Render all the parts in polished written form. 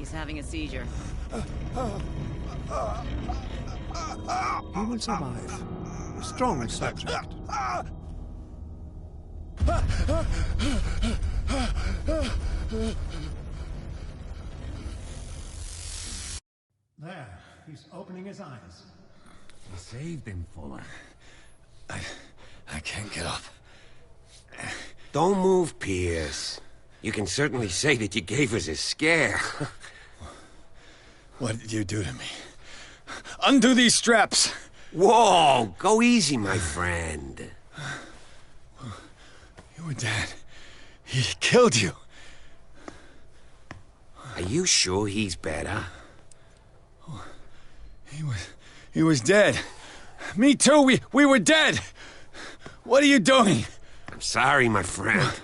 He's having a seizure. He will survive. A strong subject. There, he's opening his eyes. You saved him, Fuller. I can't get up. Don't move, Pierce. You can certainly say that you gave us a scare. What did you do to me? Undo these straps! Whoa! Go easy, my friend. You were dead. He killed you. Are you sure he's better? He was dead. Me too, we were dead! What are you doing? I'm sorry, my friend.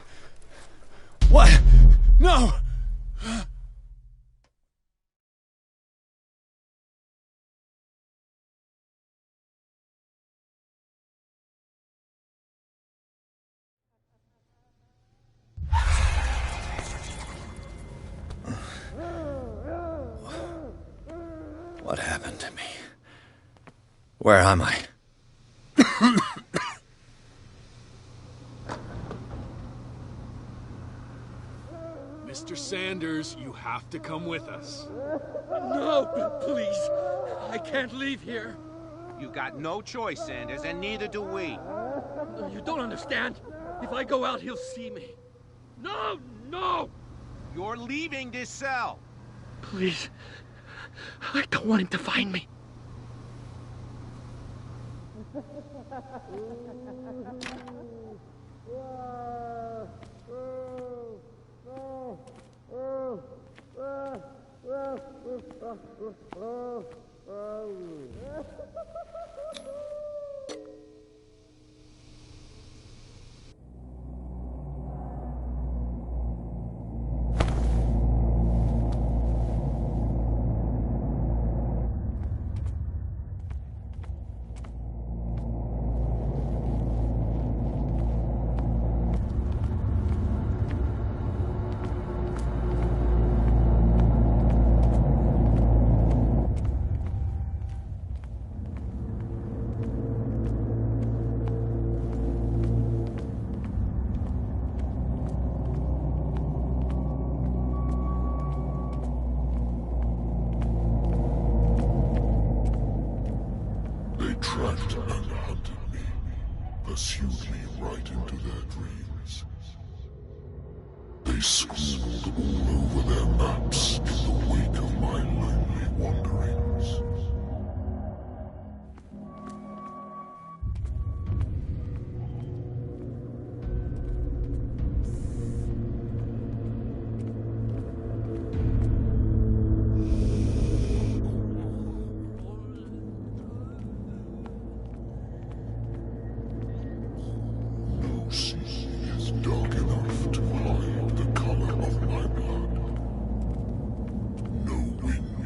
What? No! What happened to me? Where am I? Mr. Sanders, you have to come with us. No, please. I can't leave here. You got no choice, Sanders, and neither do we. You don't understand. If I go out, he'll see me. No, no! You're leaving this cell. Please. I don't want him to find me. Tracked and hunted me, pursued me right into their dreams. They scrawled all over their maps in the wake of my lonely wanderings.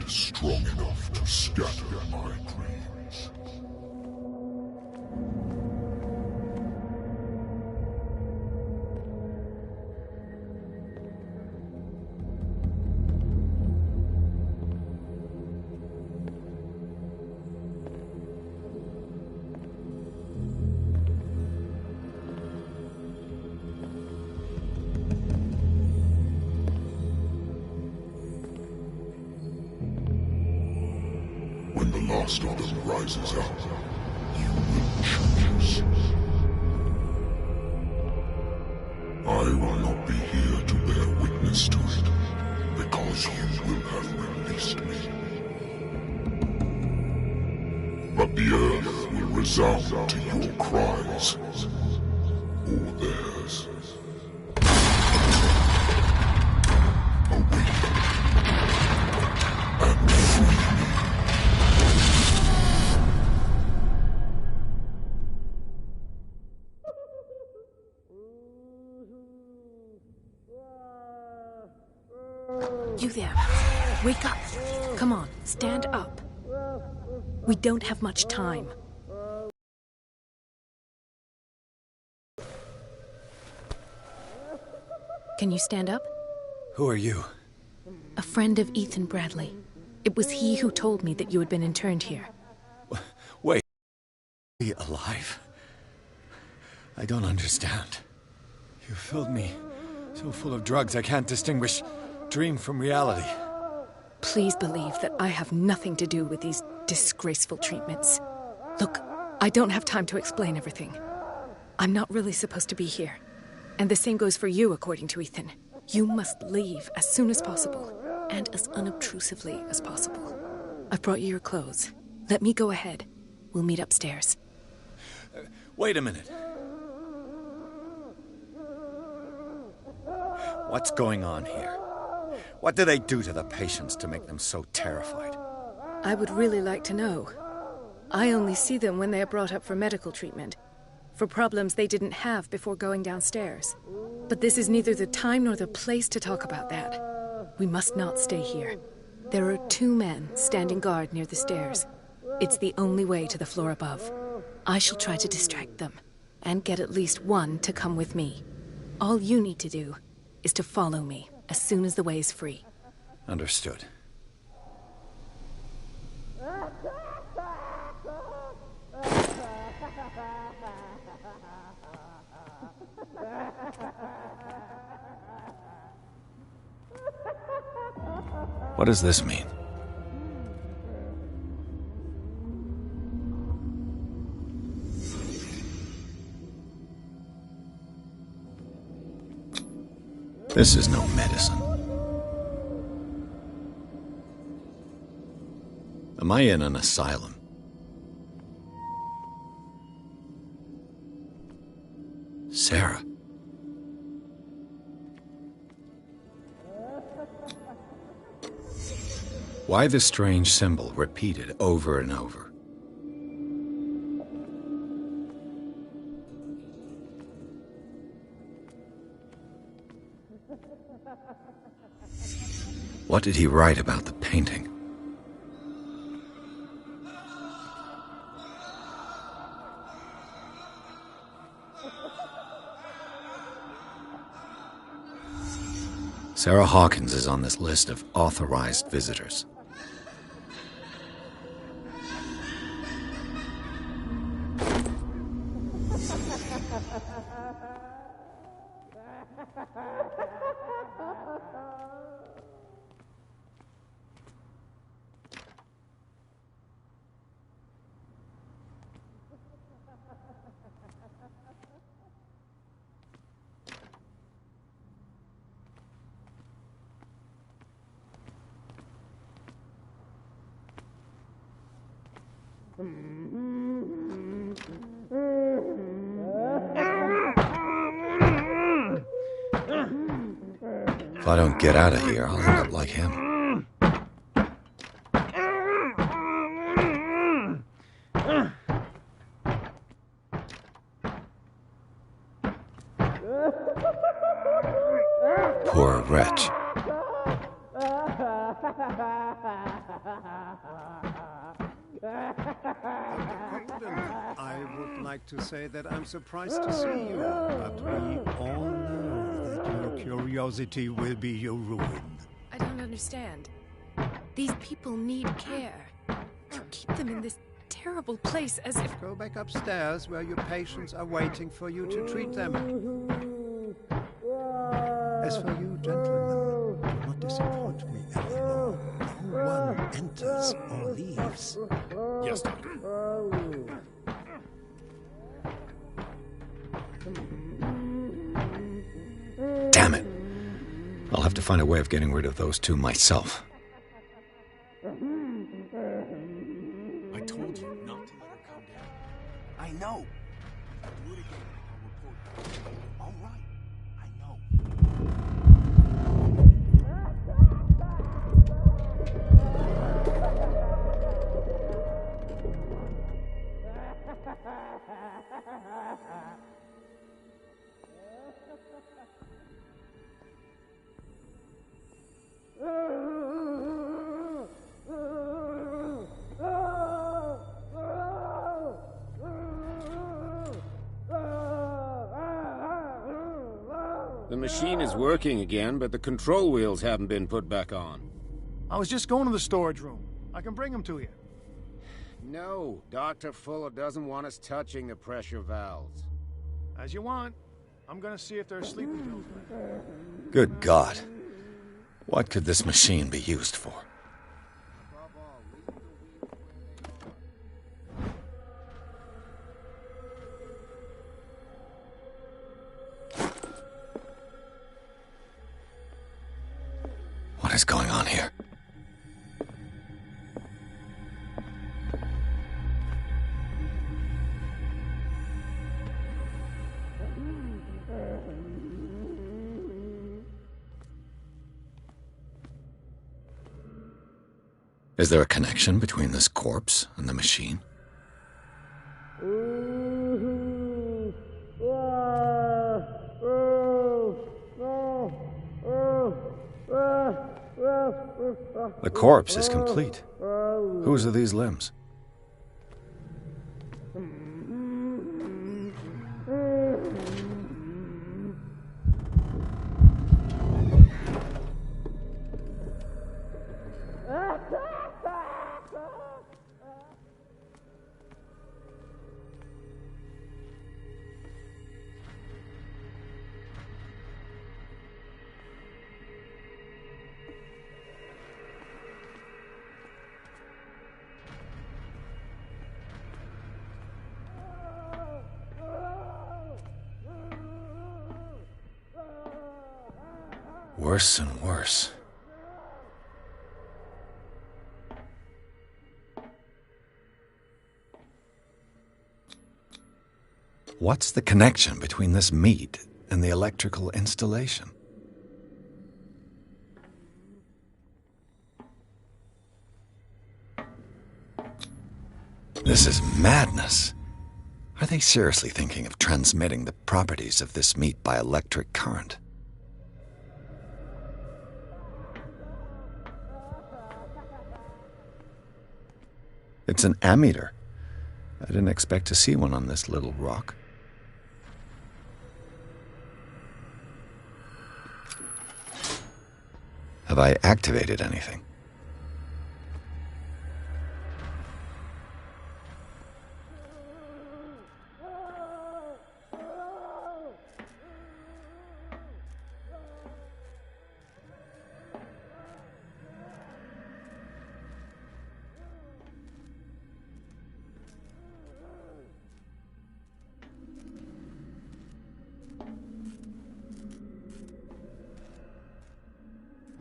Strong enough to scatter my dreams. When the last of them rises up, you will choose. I will not be here to bear witness to it, because you will have released me. But the earth will resound to your cries, or theirs. Awake and free me. You there. Wake up. Come on, stand up. We don't have much time. Can you stand up? Who are you? A friend of Ethan Bradley. It was he who told me that you had been interned here. Wait. Are you alive? I don't understand. You filled me so full of drugs I can't distinguish dream from reality. Please believe that I have nothing to do with these disgraceful treatments. Look, I don't have time to explain everything. I'm not really supposed to be here. And the same goes for you, according to Ethan. You must leave as soon as possible, and as unobtrusively as possible. I've brought you your clothes. Let me go ahead. We'll meet upstairs. Wait a minute. What's going on here? What do they do to the patients to make them so terrified? I would really like to know. I only see them when they are brought up for medical treatment, for problems they didn't have before going downstairs. But this is neither the time nor the place to talk about that. We must not stay here. There are 2 men standing guard near the stairs. It's the only way to the floor above. I shall try to distract them, and get at least one to come with me. All you need to do is to follow me as soon as the way is free. Understood. What does this mean? This is no medicine. Am I in an asylum? Sarah. Why the strange symbol repeated over and over? What did he write about the painting? Sarah Hawkins is on this list of authorized visitors. If I don't get out of here, I'll end up like him. Poor wretch. I would like to say that I'm surprised to see you, but we all know that your curiosity will be your ruin. I don't understand. These people need care. You keep them in this terrible place as if... Go back upstairs where your patients are waiting for you to treat them. As for you, gentlemen, do not disappoint me anymore. No one enters or leaves. Yes, Doctor. Damn it. I'll have to find a way of getting rid of those 2 myself. I told you not to let her come down. I know. Do it again. I'll report. All right. I know. The machine is working again, but the control wheels haven't been put back on. I was just going to the storage room. I can bring them to you. No, Dr. Fuller doesn't want us touching the pressure valves. As you want. I'm gonna see if there's sleeping pills left. Good God. What could this machine be used for? What is going on here? Is there a connection between this corpse and the machine? The corpse is complete. Whose are these limbs? Worse and worse. What's the connection between this meat and the electrical installation? This is madness. Are they seriously thinking of transmitting the properties of this meat by electric current? It's an ammeter. I didn't expect to see one on this little rock. Have I activated anything?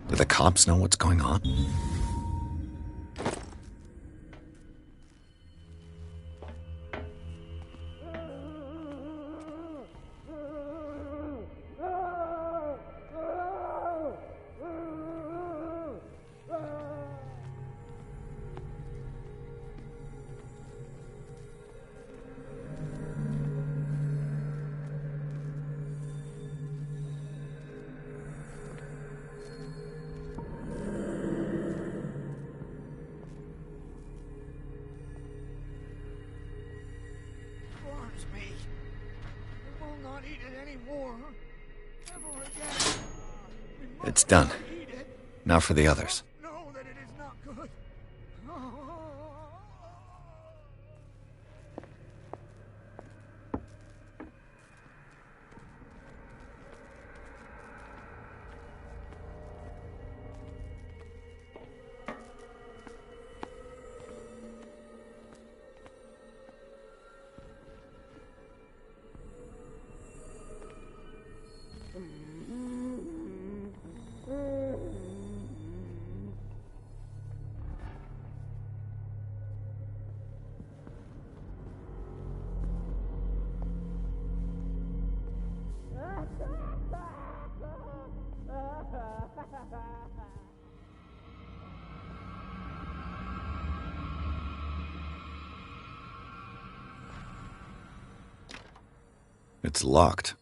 Do the cops know what's going on? Me. I will not eat it anymore. Never again. It's done. Now for the others. Know that it is not good. It's locked.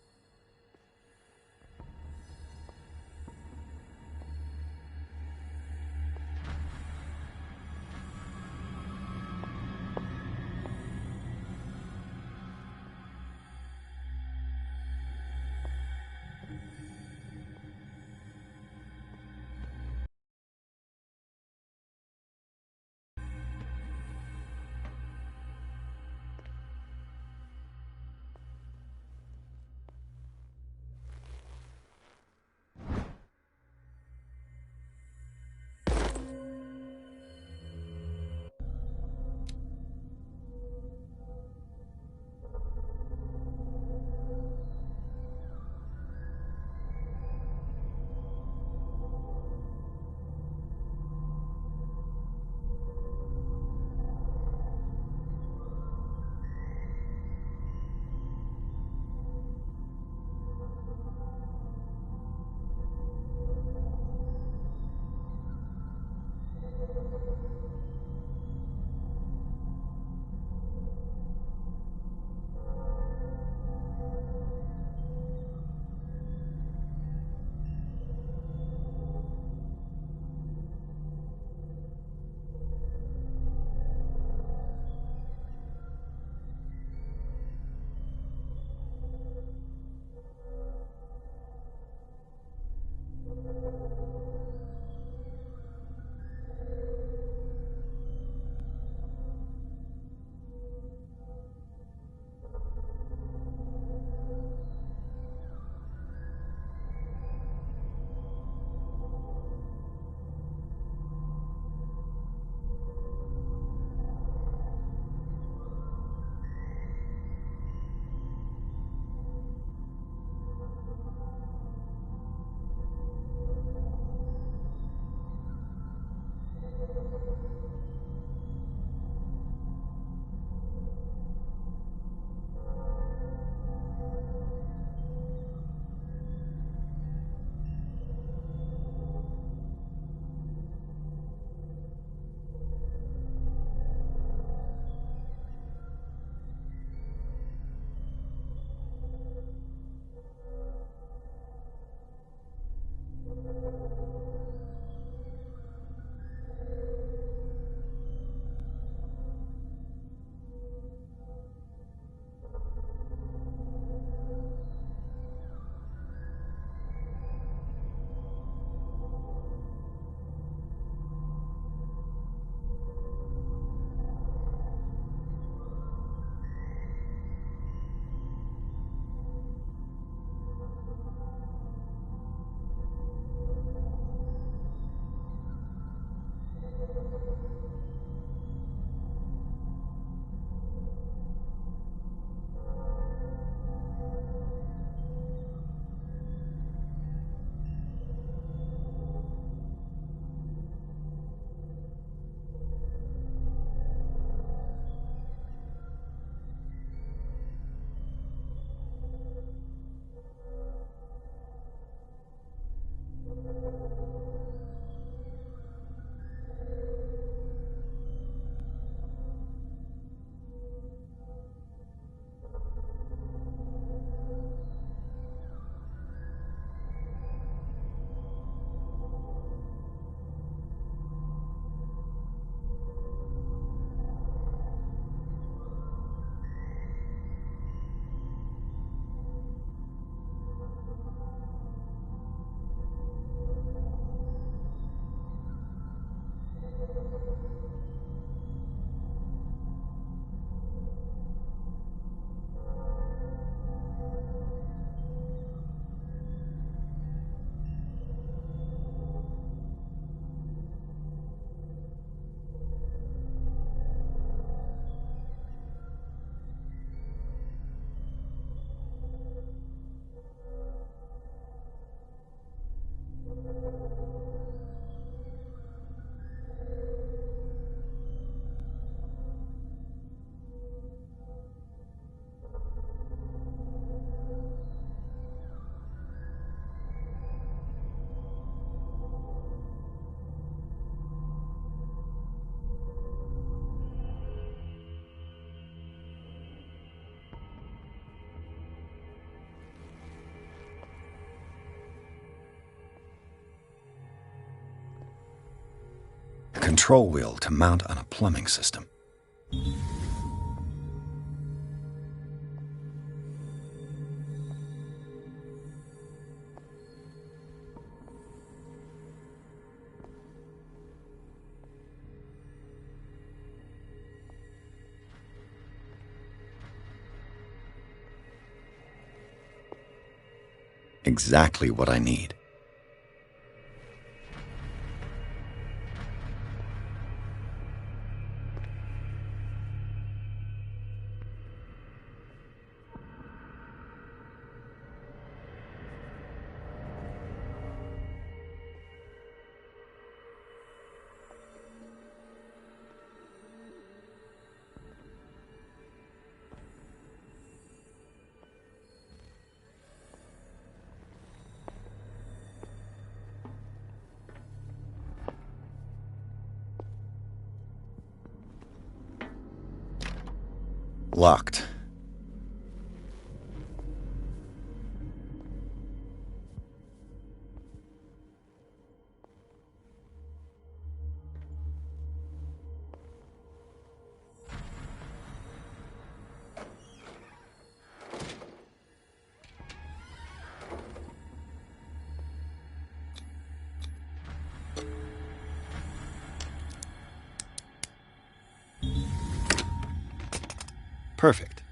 control wheel to mount on a plumbing system. Exactly what I need. Locked. Perfect.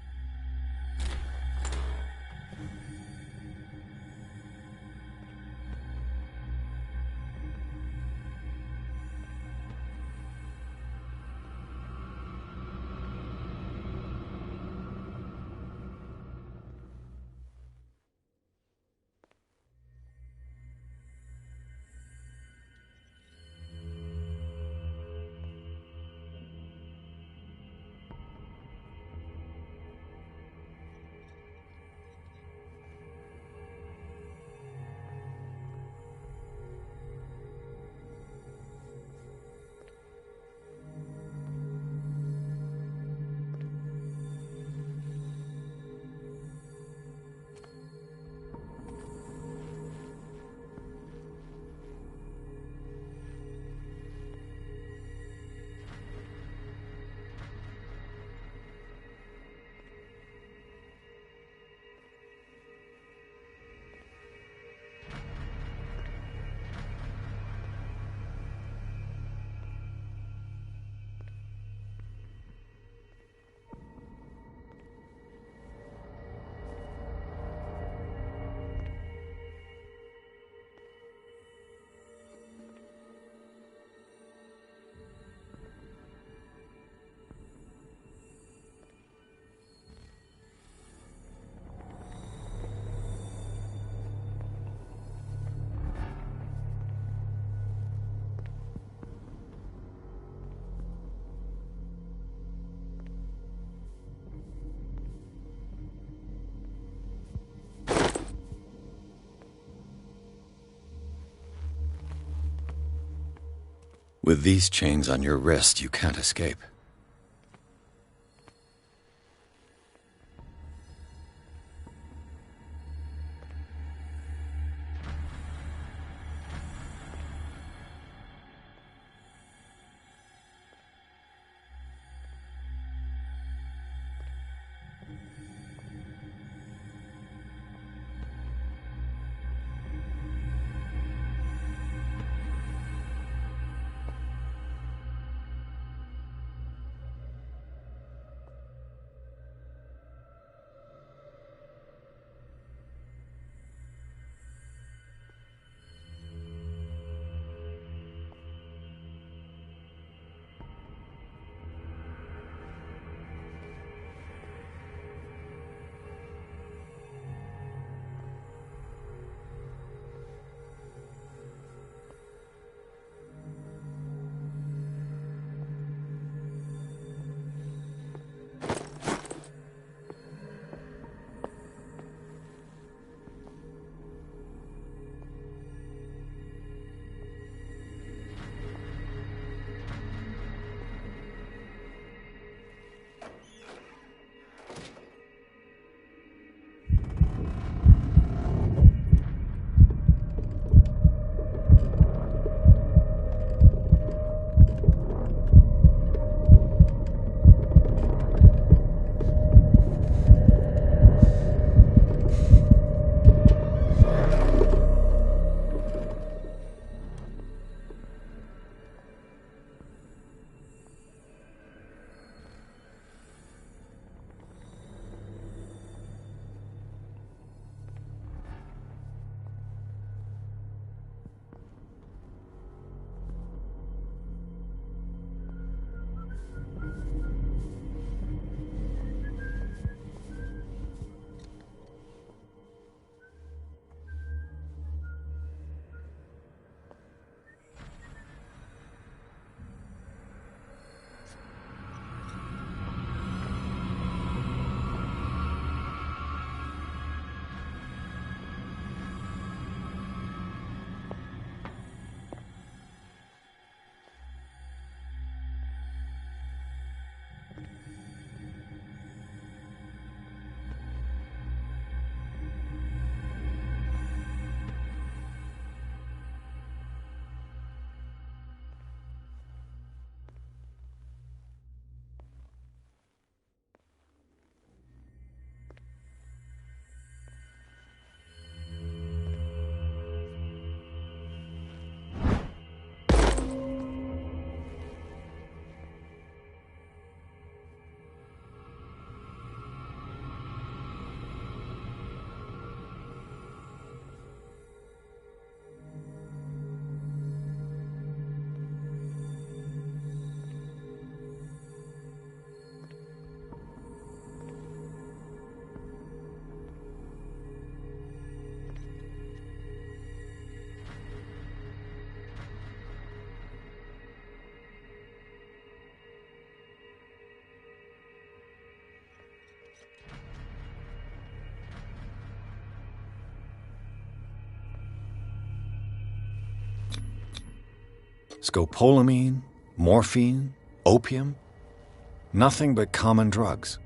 With these chains on your wrist, you can't escape. Scopolamine, morphine, opium. Nothing but common drugs.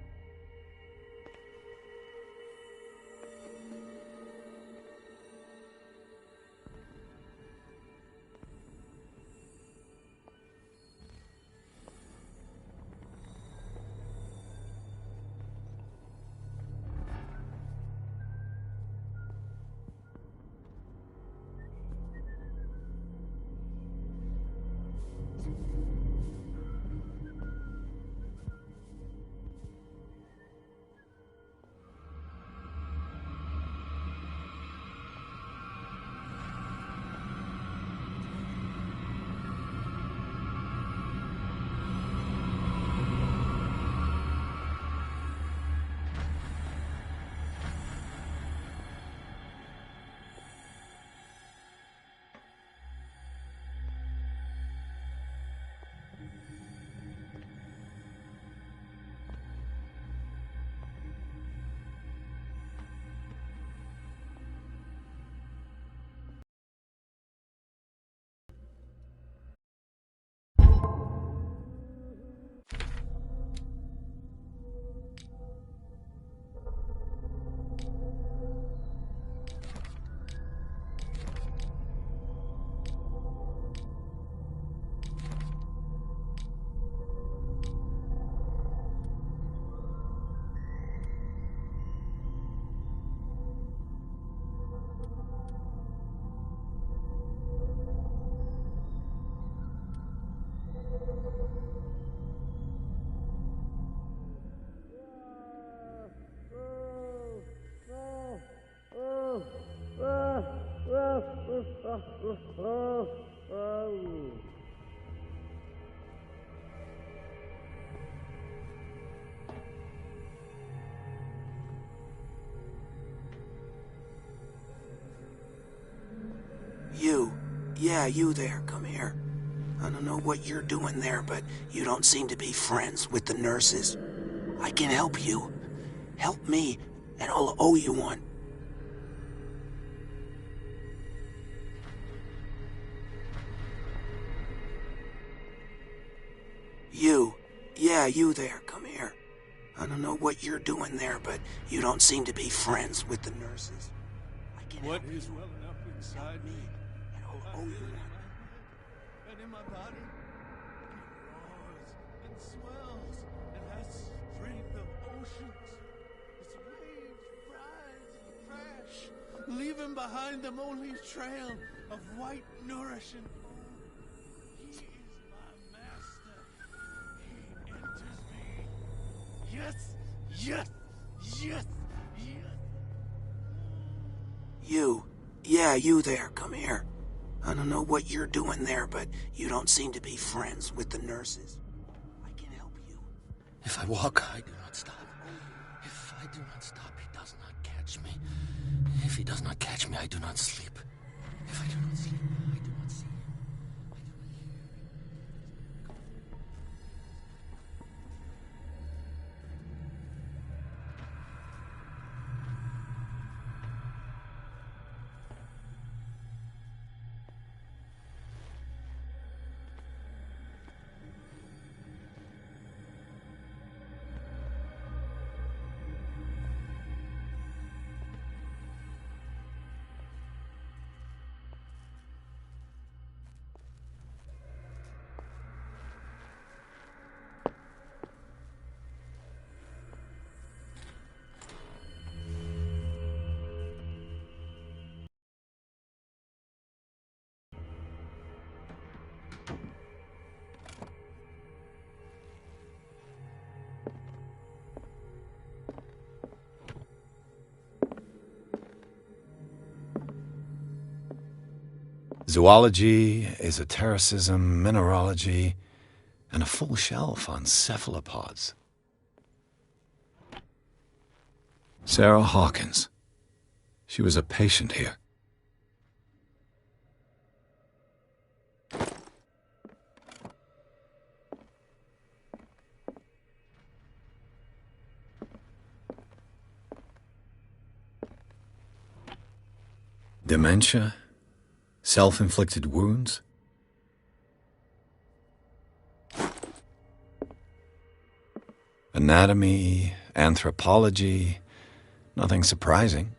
You. Yeah, you there. Come here. I don't know what you're doing there, but you don't seem to be friends with the nurses. I can help you. Help me, and I'll owe you one. You. Yeah, you there. Come here. I don't know what you're doing there, but you don't seem to be friends with the nurses. I can What help is you. welling up inside me? And I'll owe you one. And in my body, it roars and swells and has strength of oceans. Its waves rise and crash, leaving behind them only a trail of white, nourishing foam. He is my master. He enters me. Yes, yes, yes, yes. You. Yeah, you there. Come here. I don't know what you're doing there, but you don't seem to be friends with the nurses. I can help you. If I walk, I do not stop. If I do not stop, he does not catch me. If he does not catch me, I do not sleep. If I do not sleep, I do not see him. I do not hear him. Zoology, esotericism, mineralogy, and a full shelf on cephalopods. Sarah Hawkins. She was a patient here. Dementia? Self-inflicted wounds? Anatomy, anthropology, nothing surprising.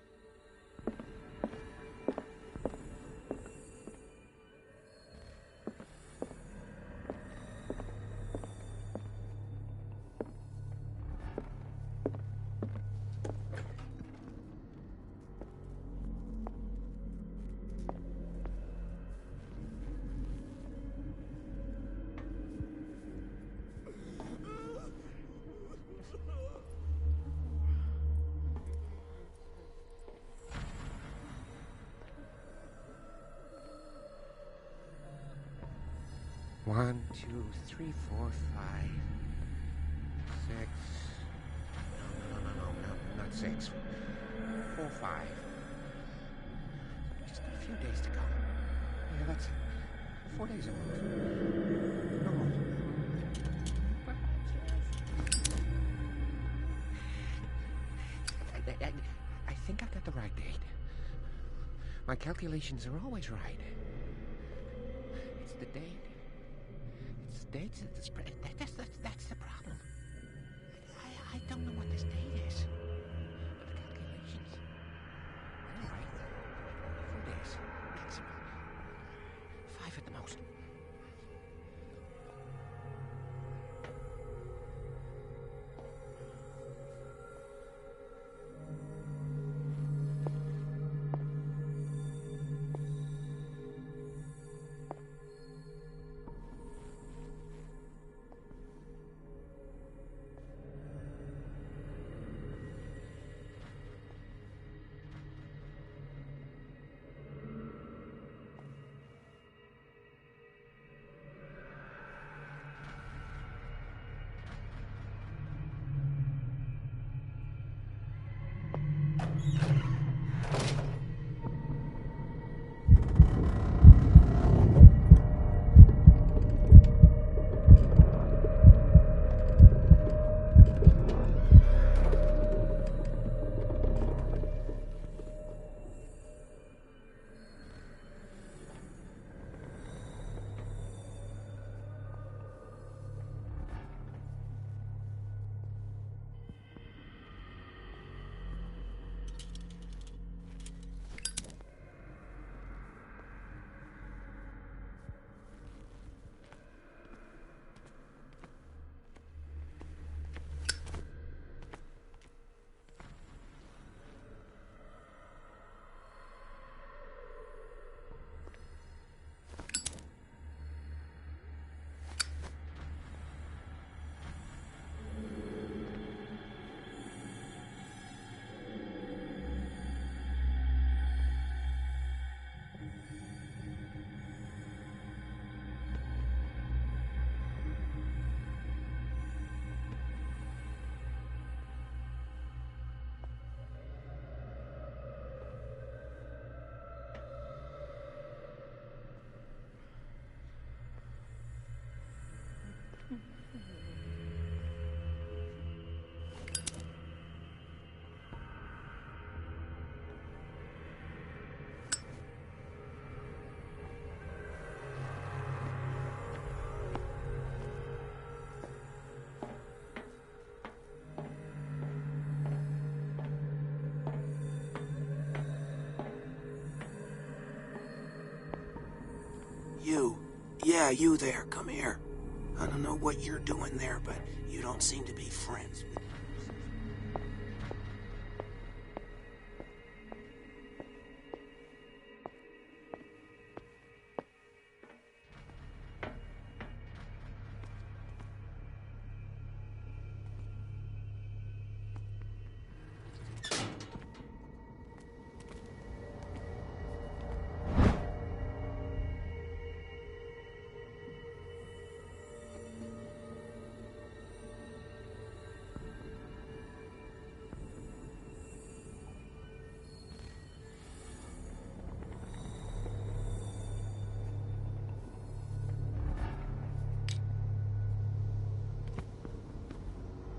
One, two, three, four, five, six. No, not six. 4, 5. Just got a few days to go. Yeah, that's it. 4 days a month. No more. I think I've got the right date. My calculations are always right. It's the date. It's the dates. That's the problem. I don't know what this date is. But the calculations. They're right. 4 days. Maximum. 5 at the most. You. Yeah, you there. Come here. I don't know what you're doing there, but you don't seem to be friends with...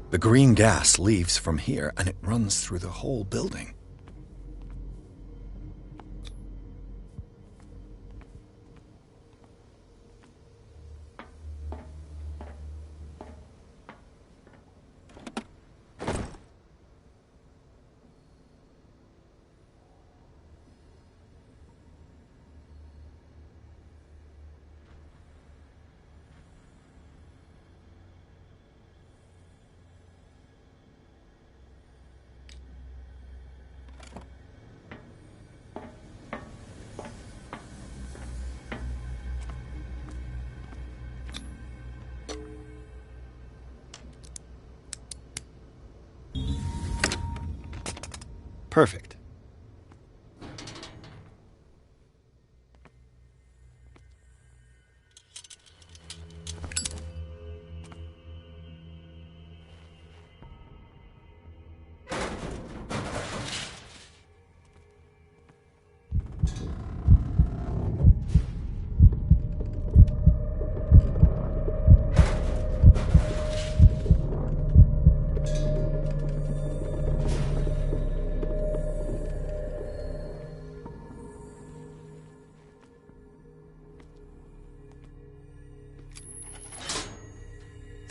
The green gas leaves from here, and it runs through the whole building. Perfect.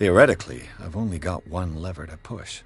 Theoretically, I've only got one lever to push.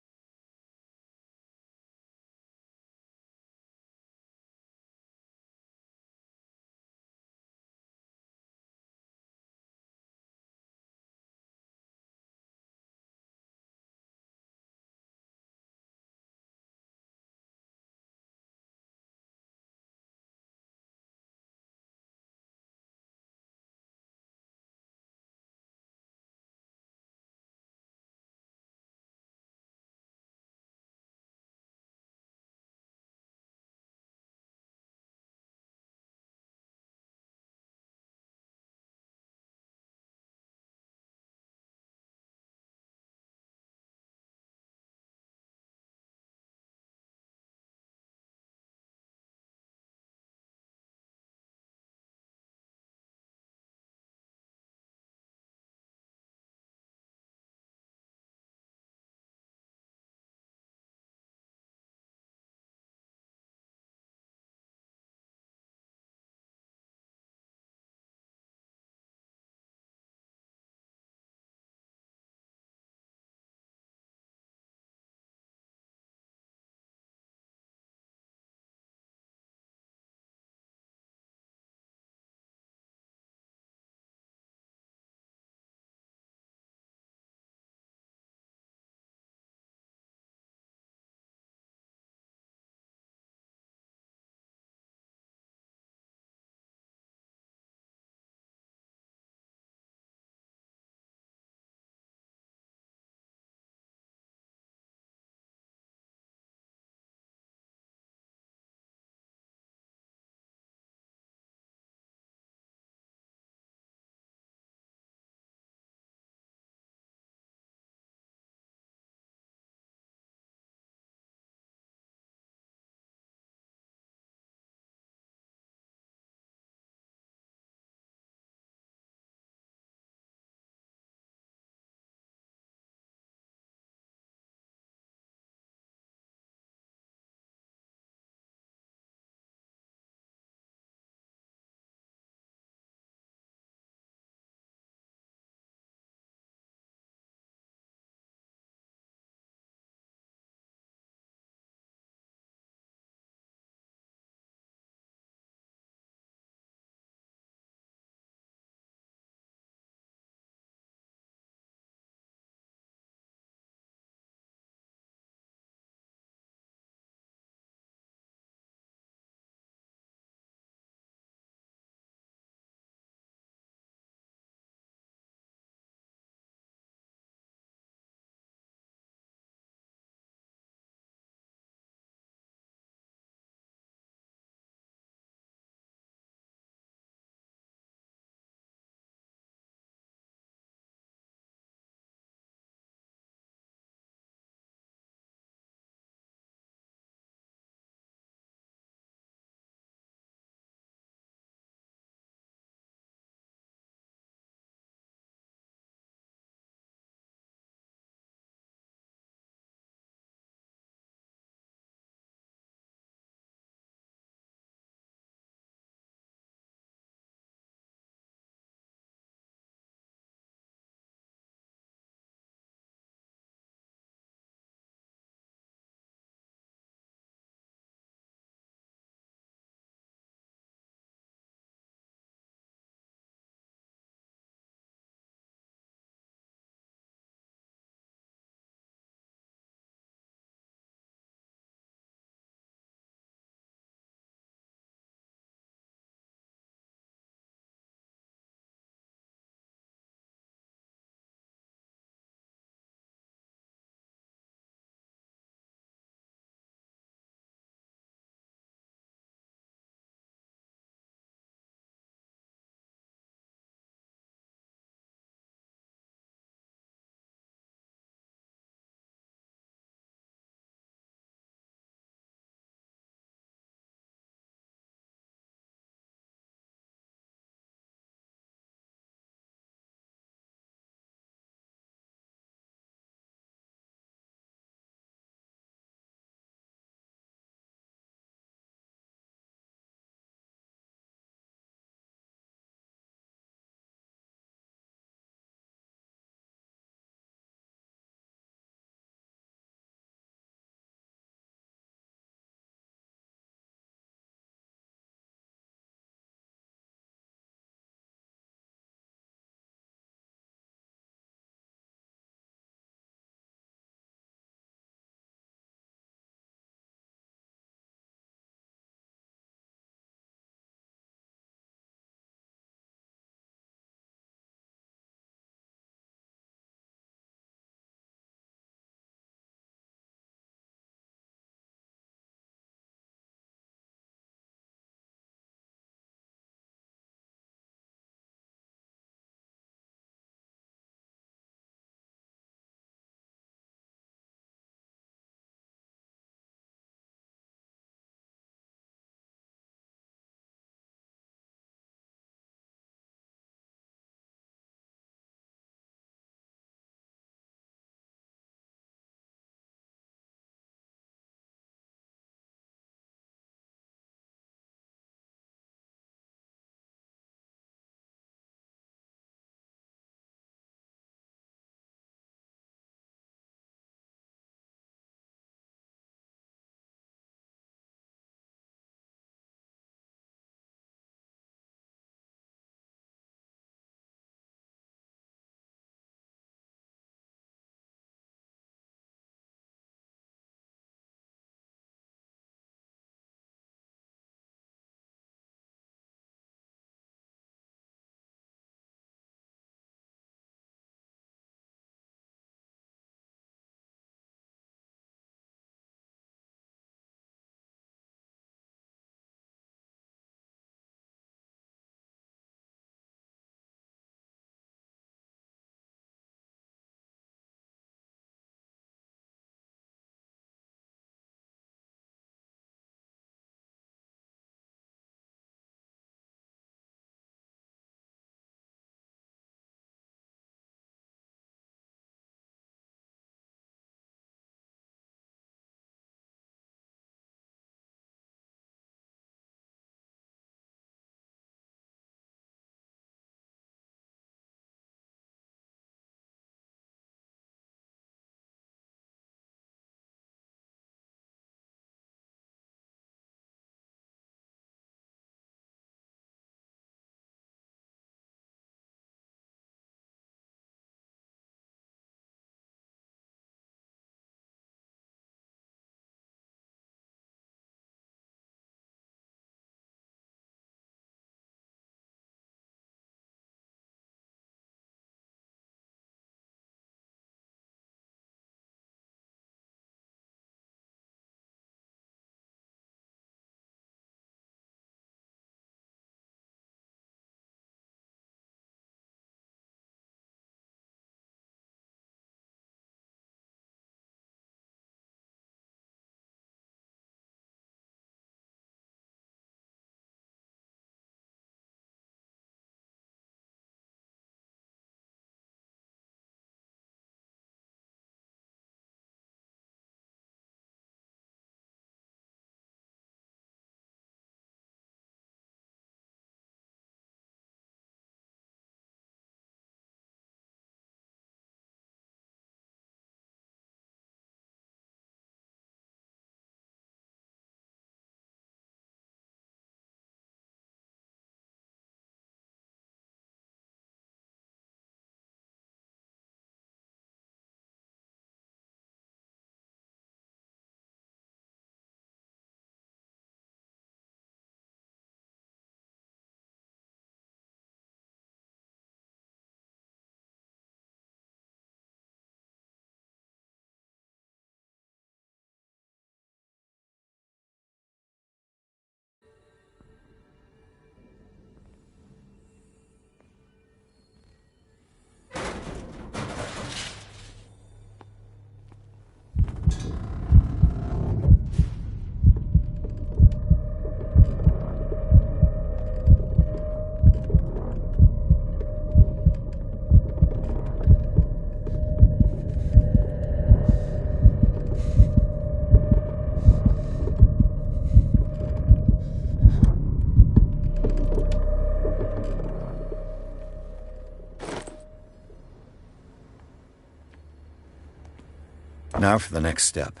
Now for the next step.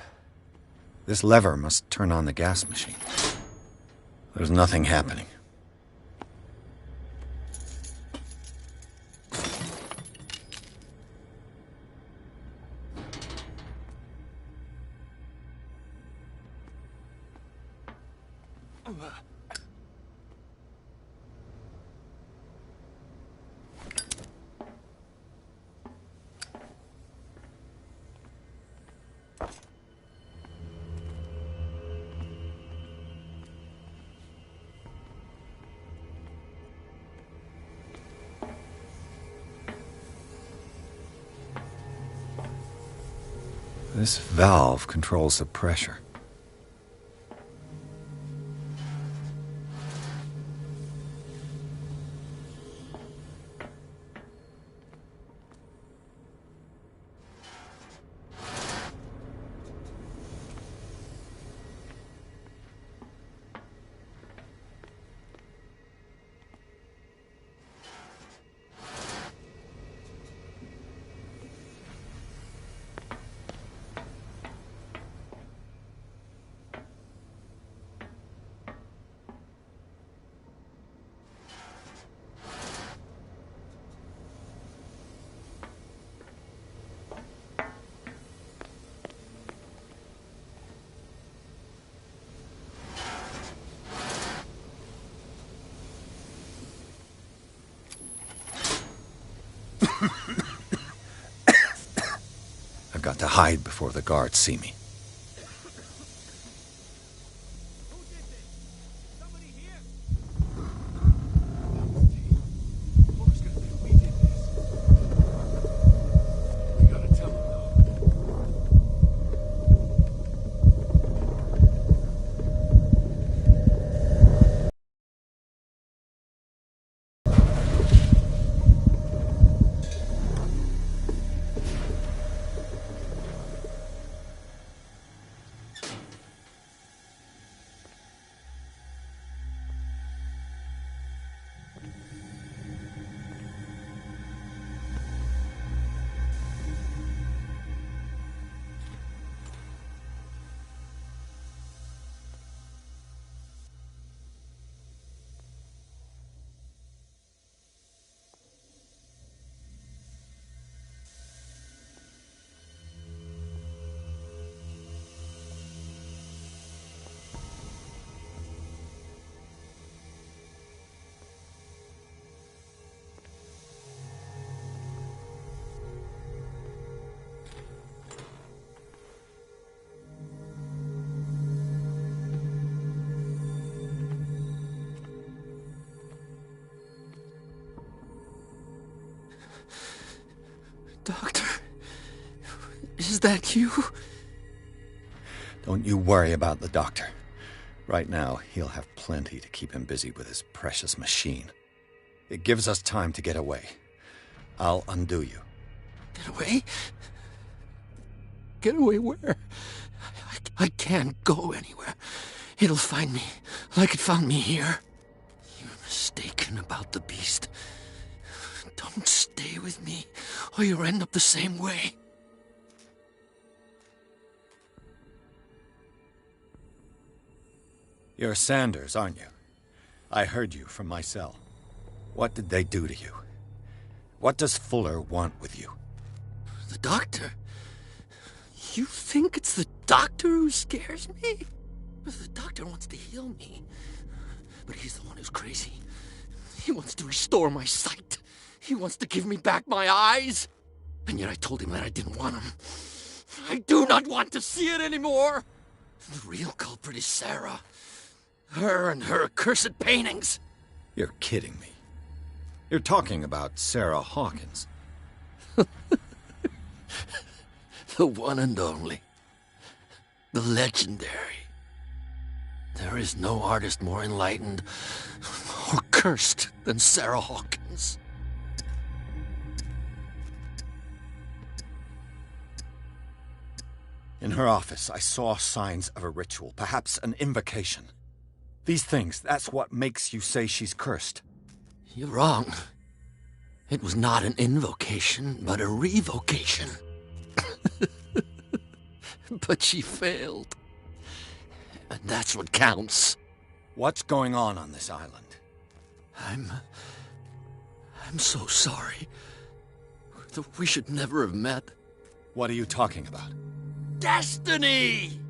This lever must turn on the gas machine. There's nothing happening. This valve controls the pressure. I've got to hide before the guards see me. Doctor, is that you? Don't you worry about the doctor. Right now, he'll have plenty to keep him busy with his precious machine. It gives us time to get away. I'll undo you. Get away? Get away where? I can't go anywhere. It'll find me, like it found me here. You're mistaken about the beast. Don't stay with me, or you'll end up the same way. You're Sanders, aren't you? I heard you from my cell. What did they do to you? What does Fuller want with you? The doctor? You think it's the doctor who scares me? The doctor wants to heal me. But he's the one who's crazy. He wants to restore my sight. He wants to give me back my eyes. And yet I told him that I didn't want him. I do not want to see it anymore. The real culprit is Sarah. Her and her accursed paintings. You're kidding me. You're talking about Sarah Hawkins. The one and only. The legendary. There is no artist more enlightened or cursed than Sarah Hawkins. In her office, I saw signs of a ritual, perhaps an invocation. These things, that's what makes you say she's cursed. You're wrong. It was not an invocation, but a revocation. But she failed. And that's what counts. What's going on this island? I'm so sorry. We should never have met. What are you talking about? Destiny!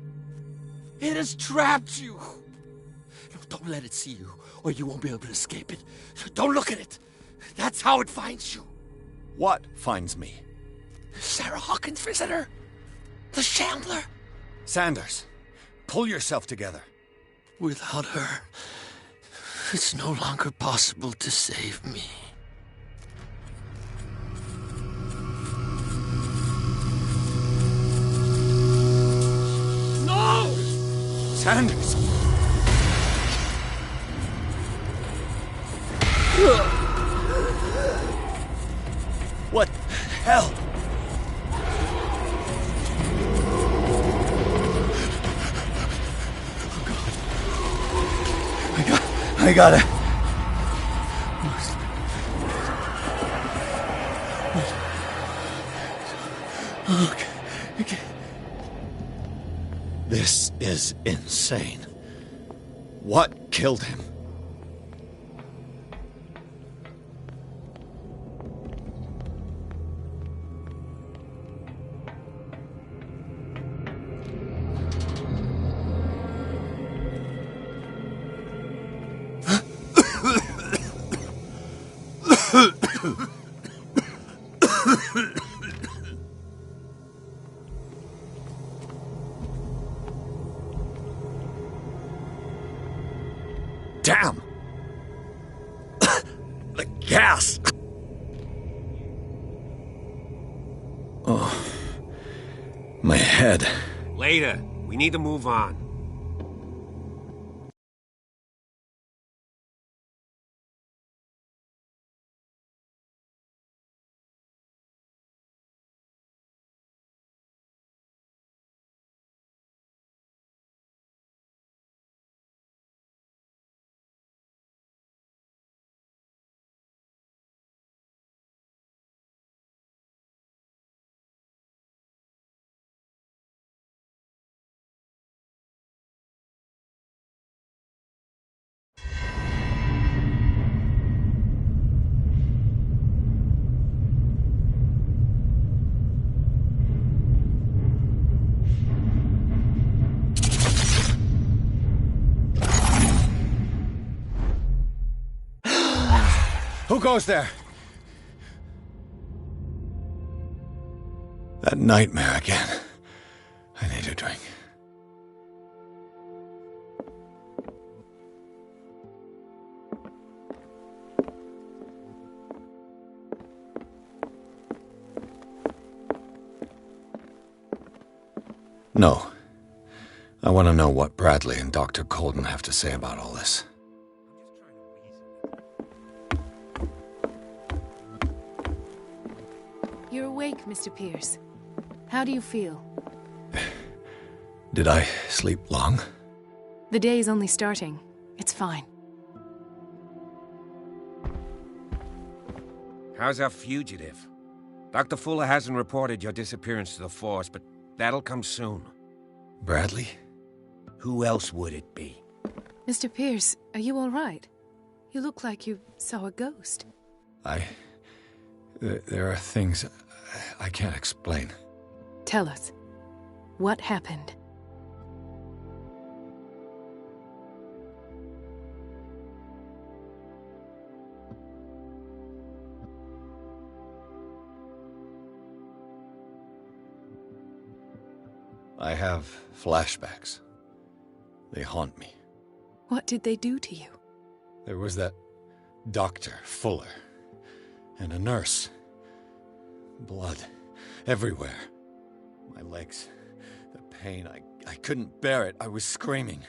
It has trapped you. No, don't let it see you, or you won't be able to escape it. Don't look at it. That's how it finds you. What finds me? Sarah Hawkins' visitor. The Shambler. Sanders, pull yourself together. Without her, it's no longer possible to save me. No! Sanders! What the hell? I gotta... Okay. This is insane. What killed him? Damn! The gas! Oh. My head. Later. We need to move on. Who goes there? That nightmare again. I need a drink. No. I want to know what Bradley and Dr. Colden have to say about all this. You're awake, Mr. Pierce. How do you feel? Did I sleep long? The day's only starting. It's fine. How's our fugitive? Dr. Fuller hasn't reported your disappearance to the Force, but that'll come soon. Bradley? Who else would it be? Mr. Pierce, are you all right? You look like you saw a ghost. There are things I can't explain. Tell us. What happened? I have flashbacks. They haunt me. What did they do to you? There was that Dr. Fuller and a nurse. Blood everywhere. My legs, the pain, I couldn't bear it. I was screaming.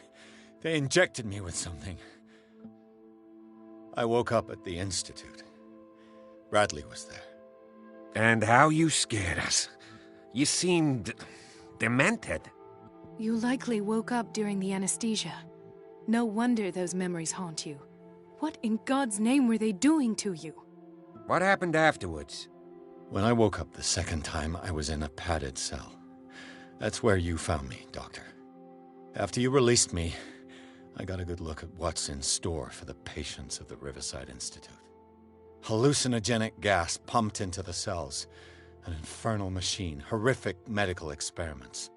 They injected me with something. I woke up at the Institute. Bradley was there. And how you scared us. You seemed demented. You likely woke up during the anesthesia. No wonder those memories haunt you. What in God's name were they doing to you? What happened afterwards? When I woke up the second time, I was in a padded cell. That's where you found me, Doctor. After you released me, I got a good look at what's in store for the patients of the Riverside Institute. Hallucinogenic gas pumped into the cells. An infernal machine. Horrific medical experiments.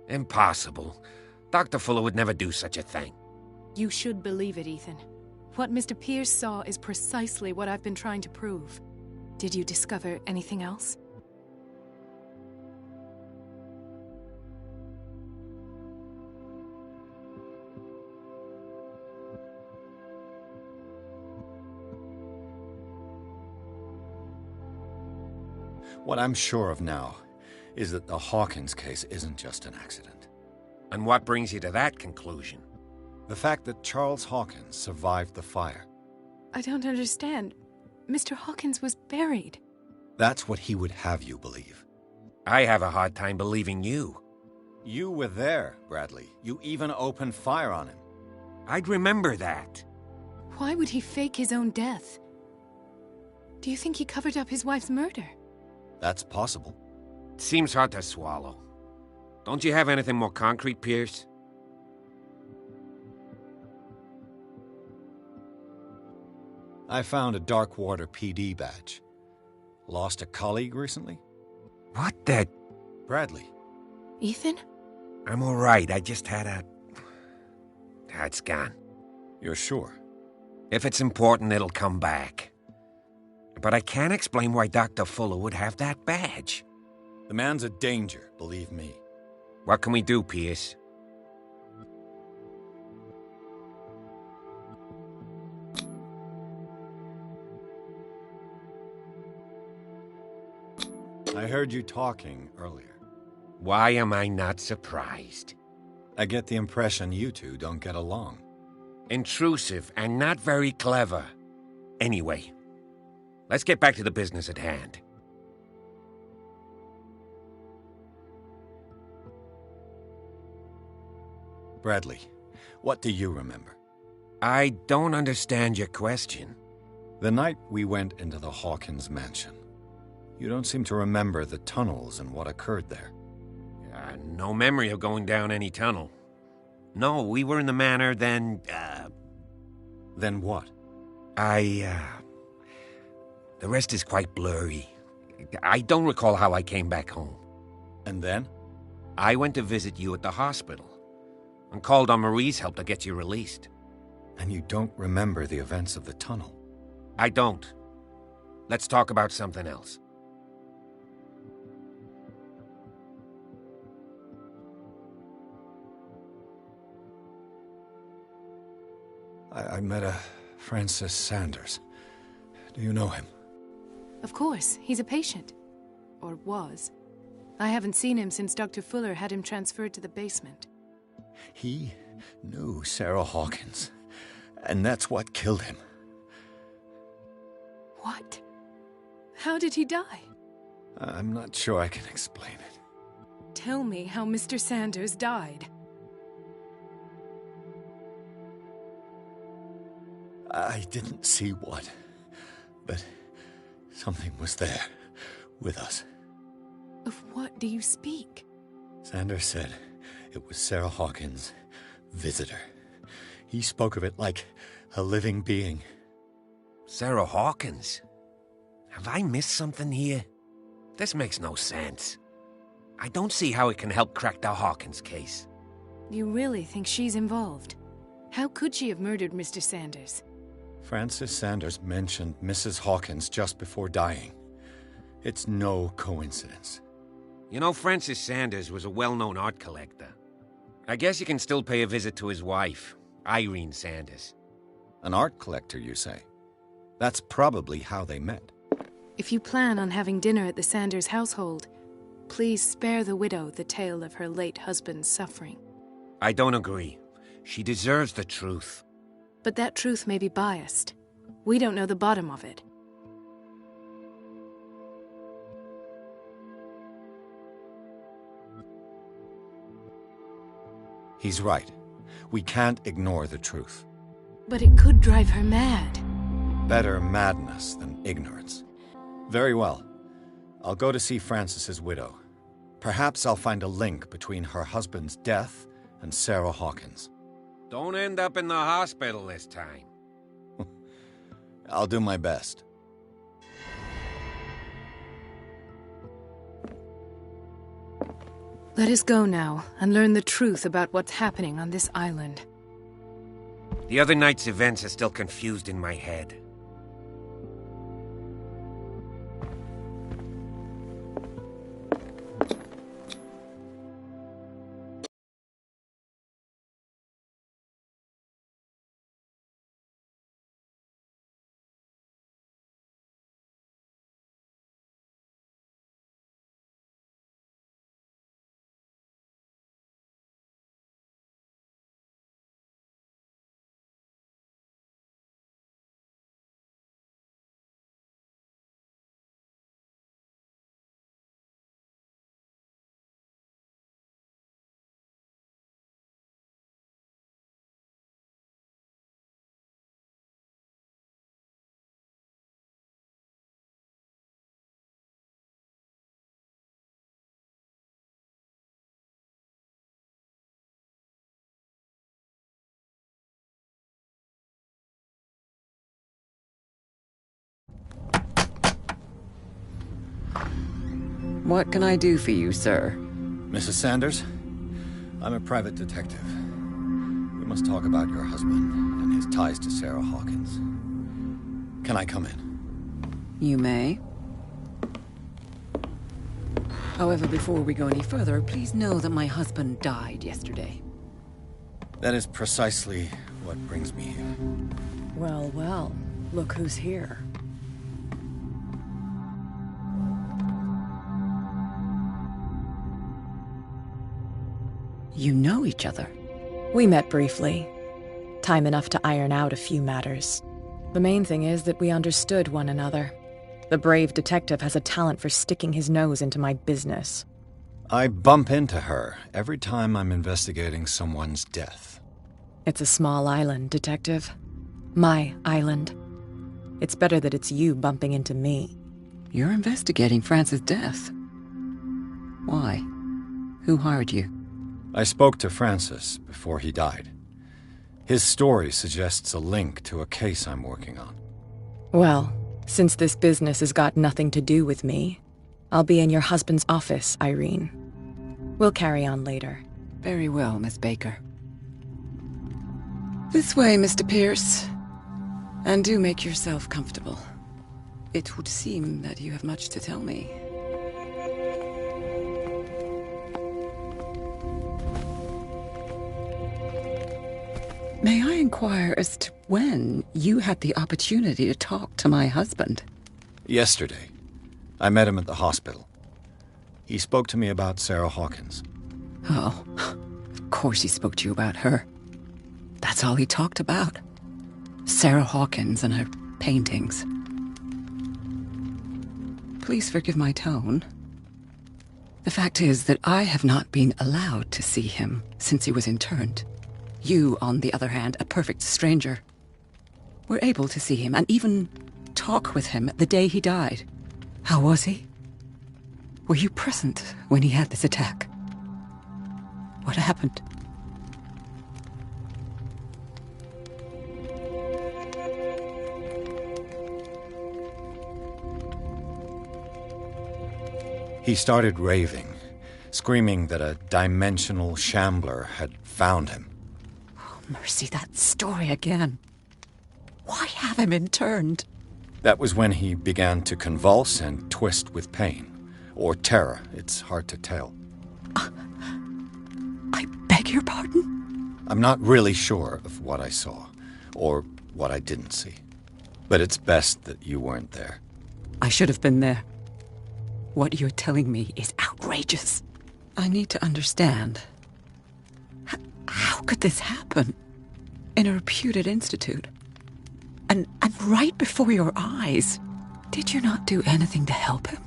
Impossible. Dr. Fuller would never do such a thing. You should believe it, Ethan. What Mr. Pierce saw is precisely what I've been trying to prove. Did you discover anything else? What I'm sure of now is that the Hawkins case isn't just an accident. And what brings you to that conclusion? The fact that Charles Hawkins survived the fire. I don't understand. Mr. Hawkins was buried. That's what he would have you believe. I have a hard time believing you. You were there, Bradley. You even opened fire on him. I'd remember that. Why would he fake his own death? Do you think he covered up his wife's murder? That's possible. Seems hard to swallow. Don't you have anything more concrete, Pierce? I found a Darkwater PD badge. Lost a colleague recently? What the... Bradley. Ethan? I'm all right. I just had a... It's gone. You're sure? If it's important, it'll come back. But I can't explain why Dr. Fuller would have that badge. The man's a danger, believe me. What can we do, Pierce? I heard you talking earlier. Why am I not surprised? I get the impression you two don't get along. Intrusive and not very clever. Anyway, let's get back to the business at hand. Bradley, what do you remember? I don't understand your question. The night we went into the Hawkins mansion. You don't seem to remember the tunnels and what occurred there. No memory of going down any tunnel. No, we were in the manor, then, Then what? The rest is quite blurry. I don't recall how I came back home. And then? I went to visit you at the hospital, and called on Marie's help to get you released. And you don't remember the events of the tunnel? I don't. Let's talk about something else. I met a Francis Sanders. Do you know him? Of course, he's a patient. Or was. I haven't seen him since Dr. Fuller had him transferred to the basement. He knew Sarah Hawkins, and that's what killed him. What? How did he die? I'm not sure I can explain it. Tell me how Mr. Sanders died. I didn't see what, but something was there, with us. Of what do you speak? Sanders said it was Sarah Hawkins' visitor. He spoke of it like a living being. Sarah Hawkins? Have I missed something here? This makes no sense. I don't see how it can help crack the Hawkins case. You really think she's involved? How could she have murdered Mr. Sanders? Francis Sanders mentioned Mrs. Hawkins just before dying. It's no coincidence. You know, Francis Sanders was a well-known art collector. I guess you can still pay a visit to his wife, Irene Sanders. An art collector, you say? That's probably how they met. If you plan on having dinner at the Sanders household, please spare the widow the tale of her late husband's suffering. I don't agree. She deserves the truth. But that truth may be biased. We don't know the bottom of it. He's right. We can't ignore the truth. But it could drive her mad. Better madness than ignorance. Very well. I'll go to see Francis's widow. Perhaps I'll find a link between her husband's death and Sarah Hawkins. Don't end up in the hospital this time. I'll do my best. Let us go now and learn the truth about what's happening on this island. The other night's events are still confused in my head. What can I do for you, sir? Mrs. Sanders, I'm a private detective. We must talk about your husband and his ties to Sarah Hawkins. Can I come in? You may. However, before we go any further, please know that my husband died yesterday. That is precisely what brings me here. Well, well, look who's here. You know each other. We met briefly. Time enough to iron out a few matters. The main thing is that we understood one another. The brave detective has a talent for sticking his nose into my business. I bump into her every time I'm investigating someone's death. It's a small island, Detective. My island. It's better that it's you bumping into me. You're investigating Francis' death. Why? Who hired you? I spoke to Francis before he died. His story suggests a link to a case I'm working on. Well, since this business has got nothing to do with me, I'll be in your husband's office, Irene. We'll carry on later. Very well, Miss Baker. This way, Mr. Pierce. And do make yourself comfortable. It would seem that you have much to tell me. May I inquire as to when you had the opportunity to talk to my husband? Yesterday. I met him at the hospital. He spoke to me about Sarah Hawkins. Oh, of course he spoke to you about her. That's all he talked about. Sarah Hawkins and her paintings. Please forgive my tone. The fact is that I have not been allowed to see him since he was interned. You, on the other hand, a perfect stranger, were able to see him and even talk with him the day he died. How was he? Were you present when he had this attack? What happened? He started raving, screaming that a dimensional shambler had found him. Oh, mercy, that story again. Why have him interned? That was when he began to convulse and twist with pain. Or terror, it's hard to tell. I beg your pardon? I'm not really sure of what I saw, or what I didn't see. But it's best that you weren't there. I should have been there. What you're telling me is outrageous. I need to understand. How could this happen? In a reputed institute? And right before your eyes? Did you not do anything to help him?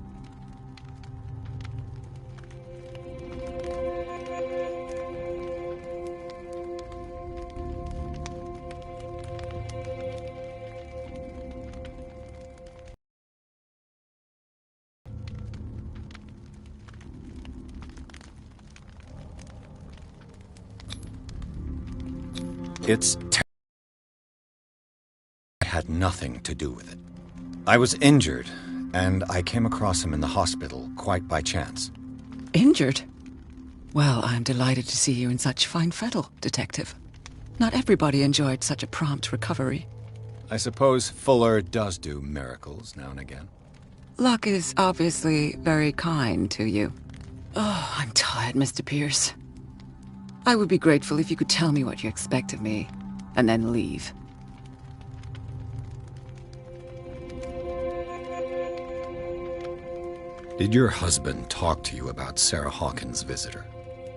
I had nothing to do with it. I was injured, and I came across him in the hospital quite by chance. Injured? Well, I'm delighted to see you in such fine fettle, Detective. Not everybody enjoyed such a prompt recovery. I suppose Fuller does do miracles now and again. Luck is obviously very kind to you. Oh, I'm tired, Mr. Pierce. I would be grateful if you could tell me what you expect of me, and then leave. Did your husband talk to you about Sarah Hawkins' visitor?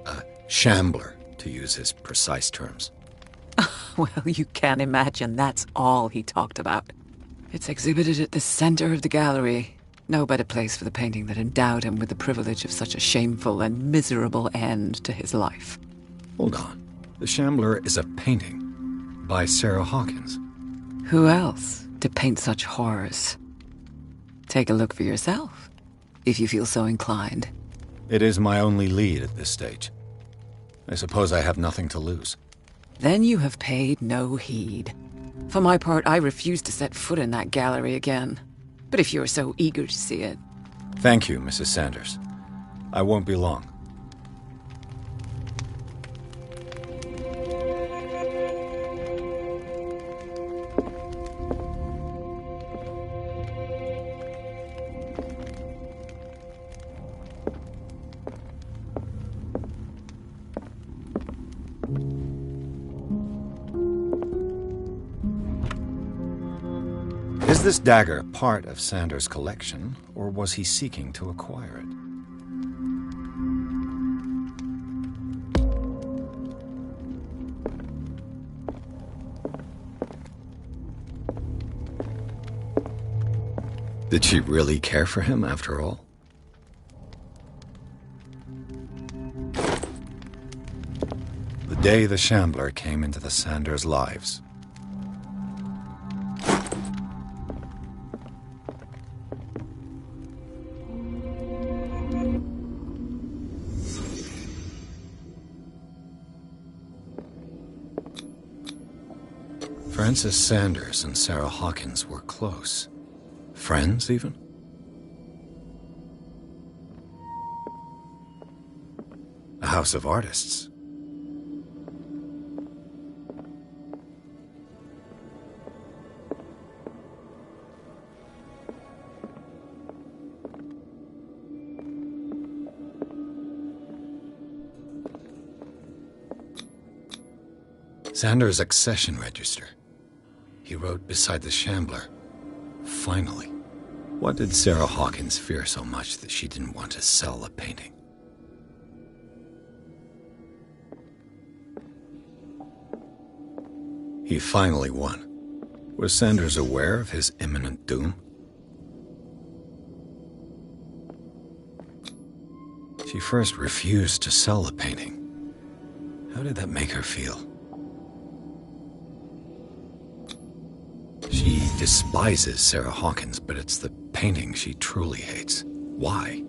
A shambler, to use his precise terms. Well, you can imagine that's all he talked about. It's exhibited at the center of the gallery. No better place for the painting that endowed him with the privilege of such a shameful and miserable end to his life. Hold on. The Shambler is a painting by Sarah Hawkins. Who else to paint such horrors? Take a look for yourself, if you feel so inclined. It is my only lead at this stage. I suppose I have nothing to lose. Then you have paid no heed. For my part, I refuse to set foot in that gallery again. But if you're so eager to see it... Thank you, Mrs. Sanders. I won't be long. Is this dagger part of Sanders' collection, or was he seeking to acquire it? Did she really care for him after all? The day the Shambler came into the Sanders' lives. Frances Sanders and Sarah Hawkins were close. Friends, even? A house of artists. Sanders' accession register. He wrote beside the Shambler, "Finally." What did Sarah Hawkins fear so much that she didn't want to sell the painting? He finally won. Was Sanders aware of his imminent doom? She first refused to sell the painting. How did that make her feel? She despises Sarah Hawkins, but it's the painting she truly hates. Why?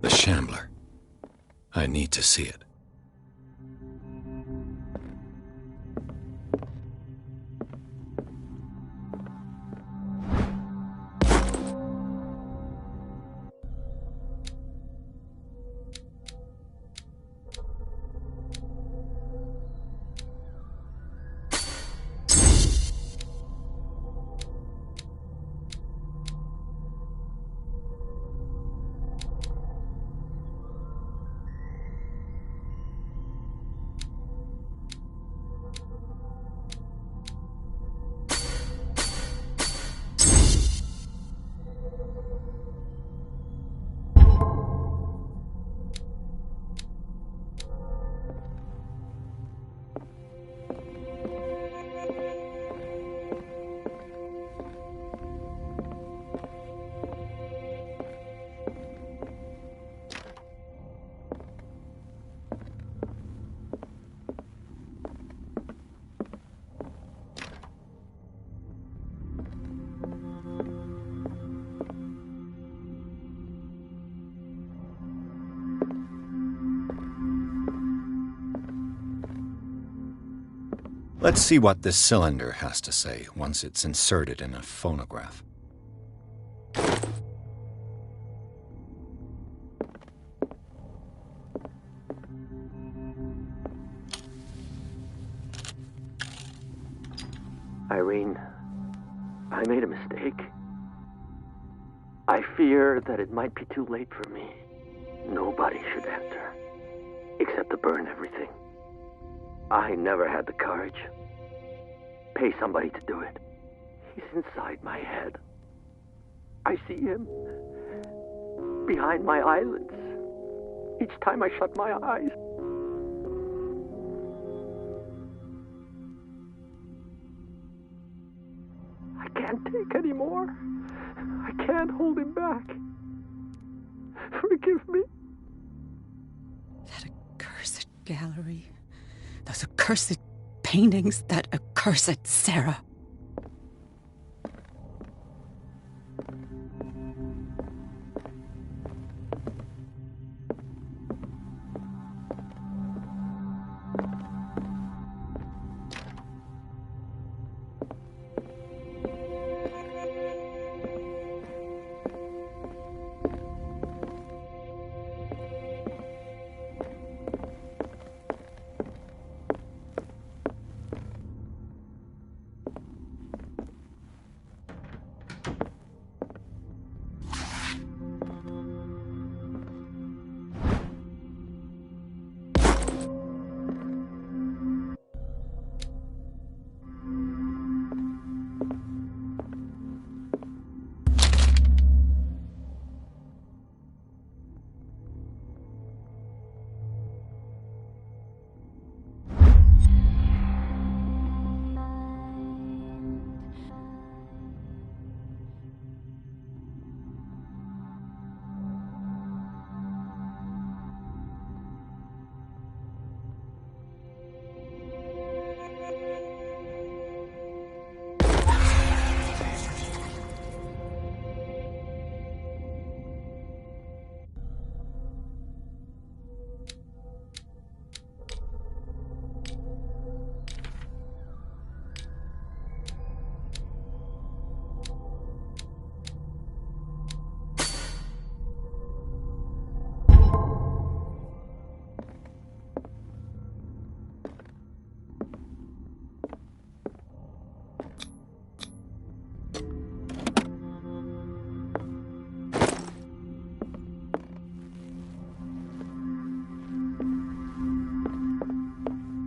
The Shambler. I need to see it. Let's see what this cylinder has to say once it's inserted in a phonograph. Irene, I made a mistake. I fear that it might be too late for me. Nobody should enter, except to burn everything. I never had the courage. Pay somebody to do it. He's inside my head. I see him behind my eyelids each time I shut my eyes. I can't take any more. I can't hold him back. Forgive me. That accursed gallery. Those accursed paintings. That accursed Sarah.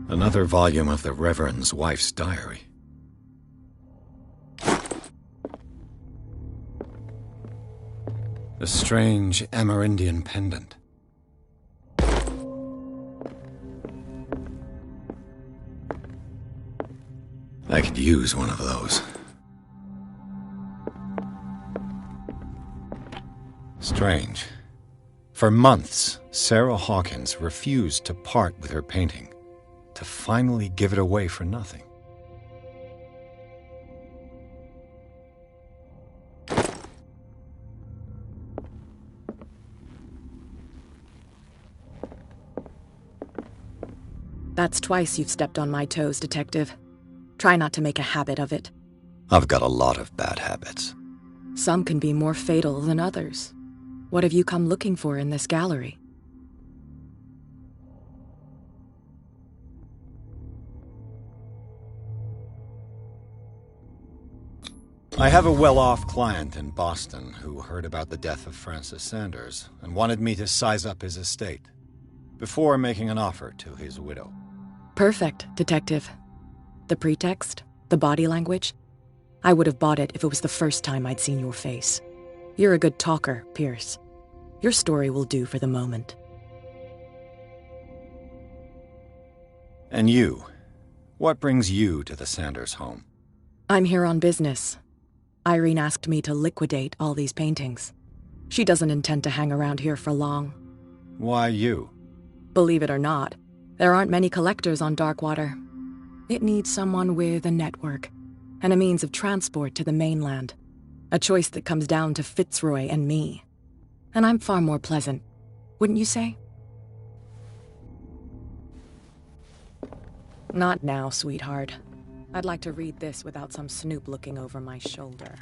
Another volume of the Reverend's wife's diary. A strange Amerindian pendant. I could use one of those. Strange. For months, Sarah Hawkins refused to part with her painting, to finally give it away for nothing. That's twice you've stepped on my toes, Detective. Try not to make a habit of it. I've got a lot of bad habits. Some can be more fatal than others. What have you come looking for in this gallery? I have a well-off client in Boston who heard about the death of Francis Sanders and wanted me to size up his estate before making an offer to his widow. Perfect, Detective. The pretext, the body language, I would have bought it if it was the first time I'd seen your face. You're a good talker, Pierce. Your story will do for the moment. And you? What brings you to the Sanders home? I'm here on business. Irene asked me to liquidate all these paintings. She doesn't intend to hang around here for long. Why you? Believe it or not, there aren't many collectors on Darkwater. It needs someone with a network and a means of transport to the mainland. A choice that comes down to Fitzroy and me. And I'm far more pleasant, wouldn't you say? Not now, sweetheart. I'd like to read this without some snoop looking over my shoulder.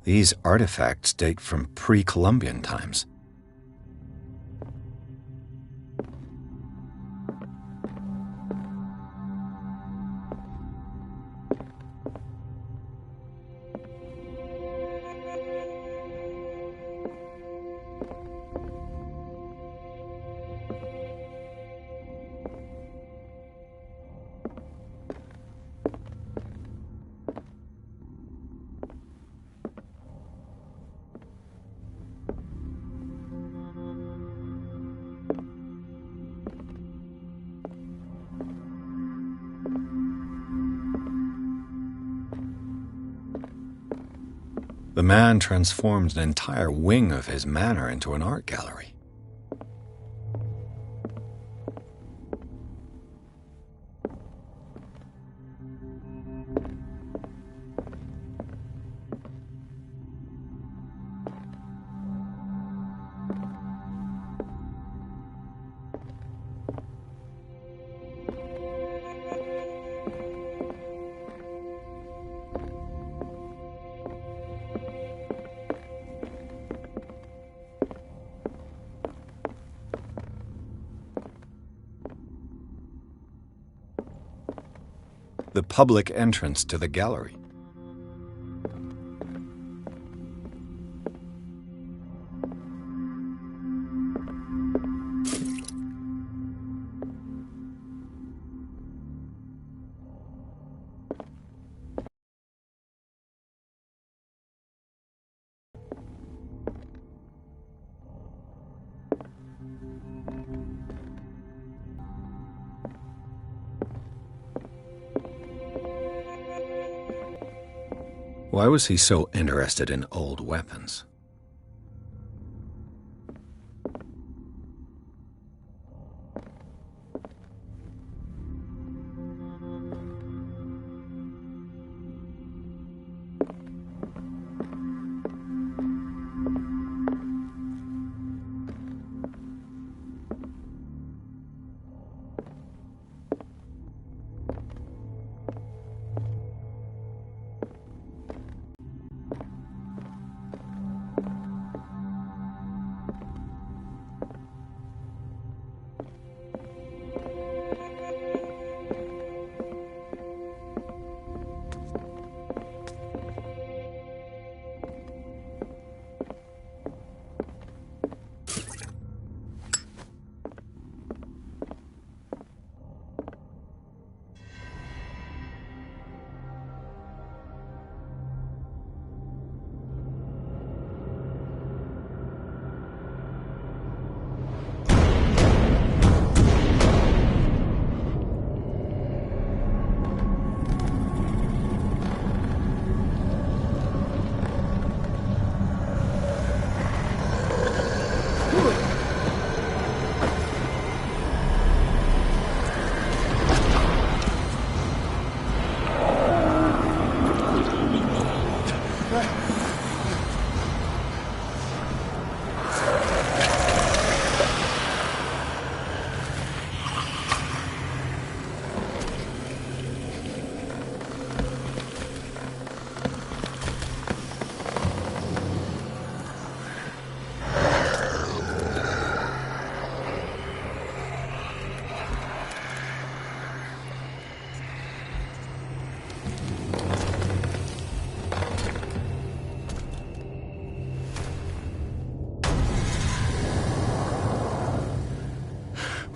These artifacts date from pre-Columbian times. The man transforms an entire wing of his manor into an art gallery. The public entrance to the gallery. Why was he so interested in old weapons?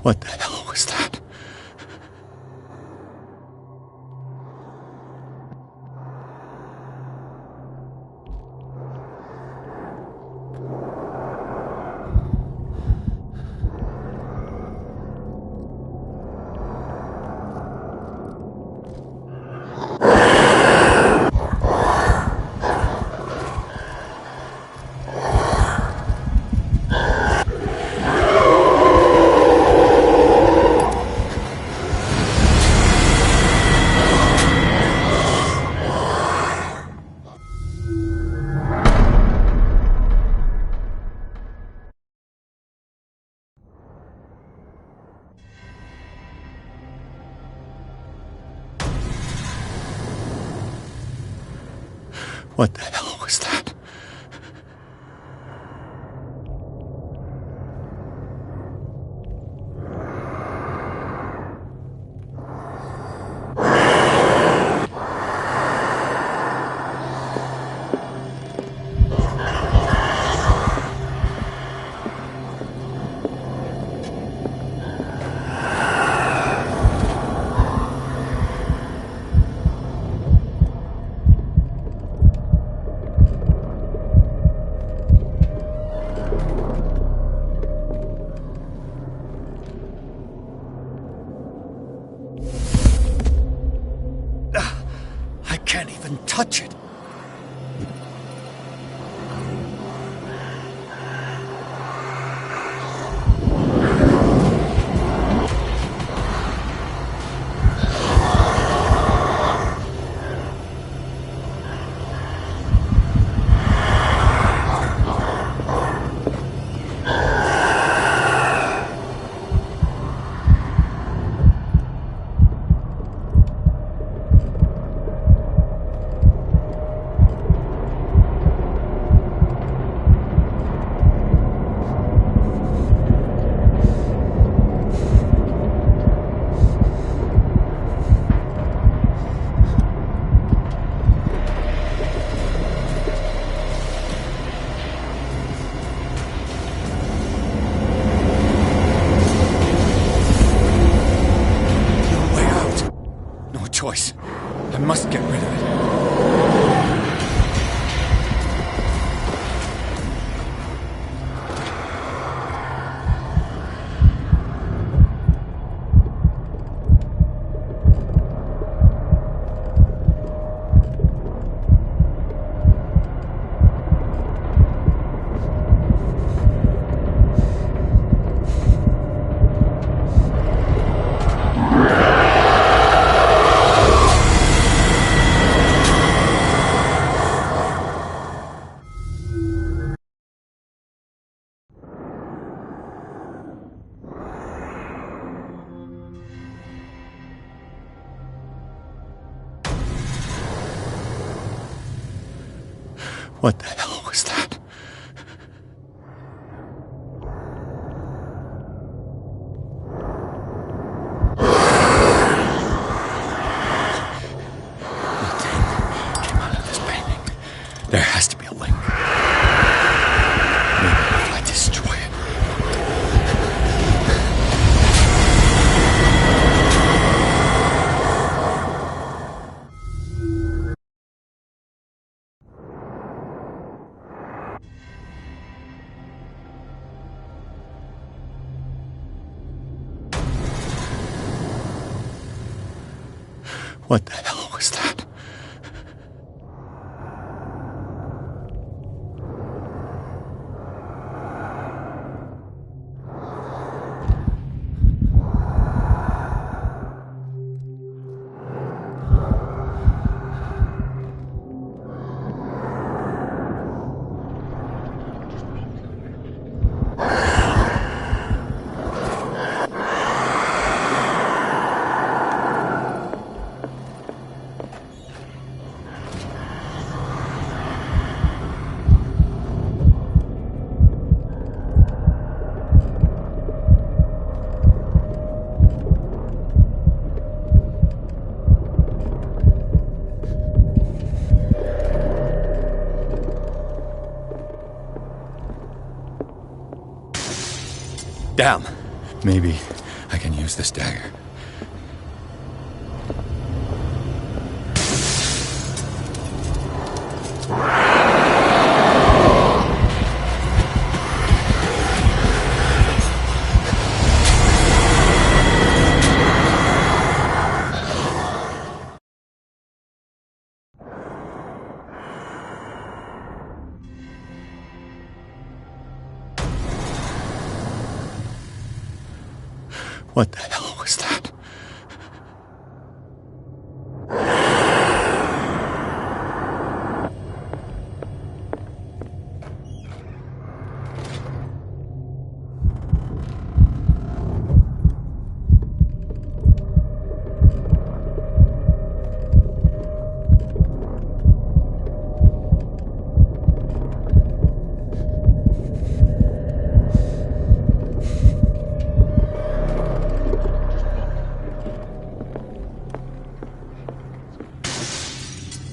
What the hell was that? What the hell was that? I can't even touch it. Choice. I must get rid of it. What the hell was that? Nothing came out of this painting. There has to be a link. Maybe if I destroy it. What the hell was that? Damn. Maybe I can use this dagger. What the hell was that?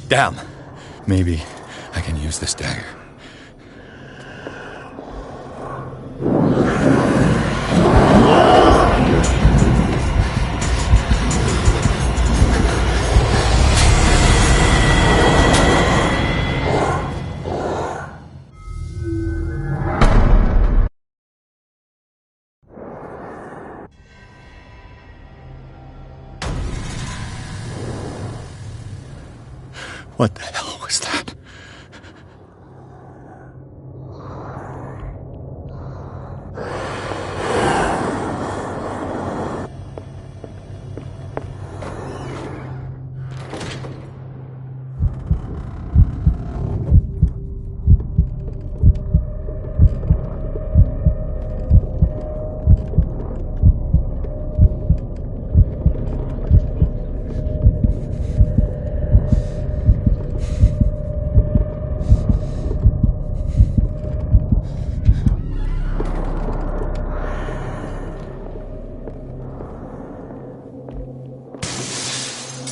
Damn. Maybe I can use this dagger. What the hell was that?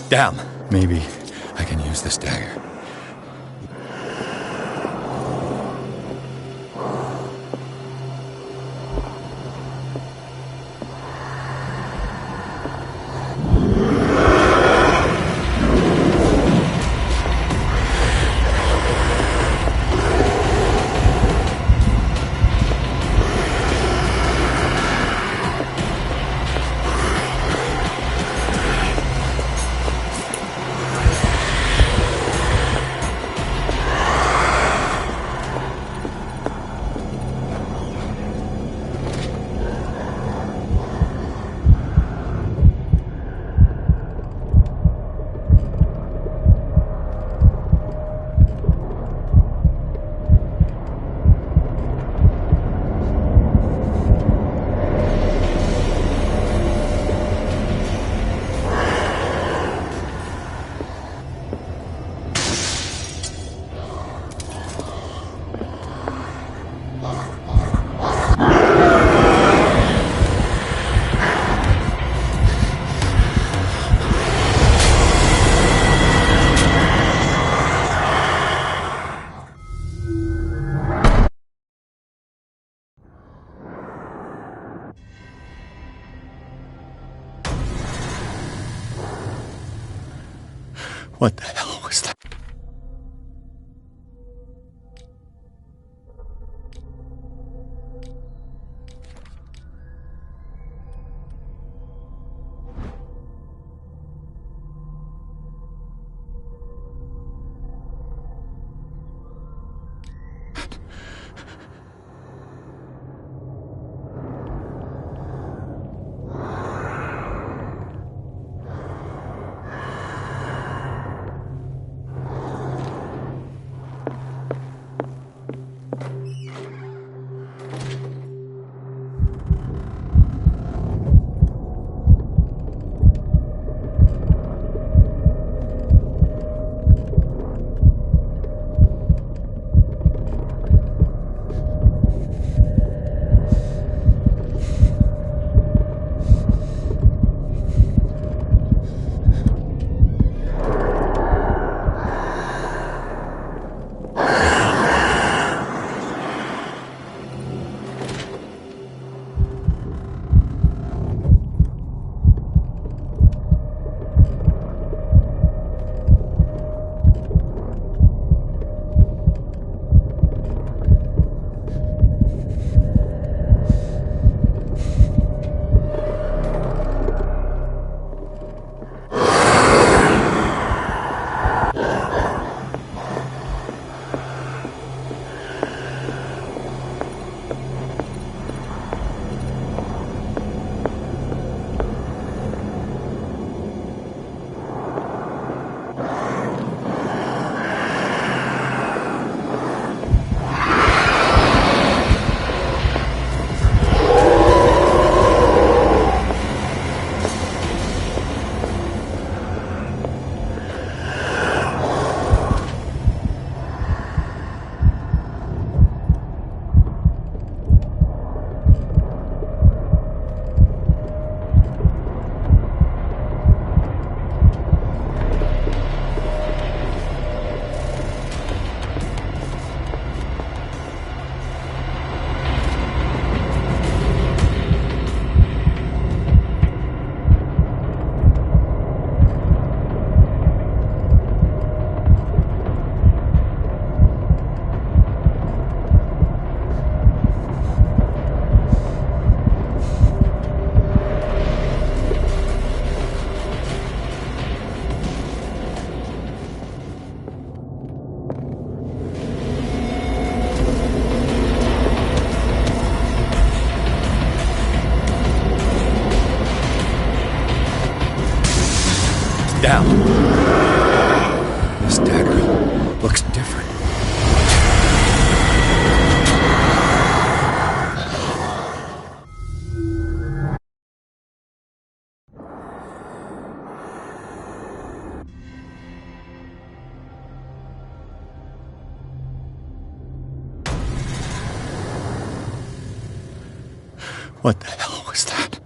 Damn. Maybe I can use this dagger. What the hell was that? What the hell was that?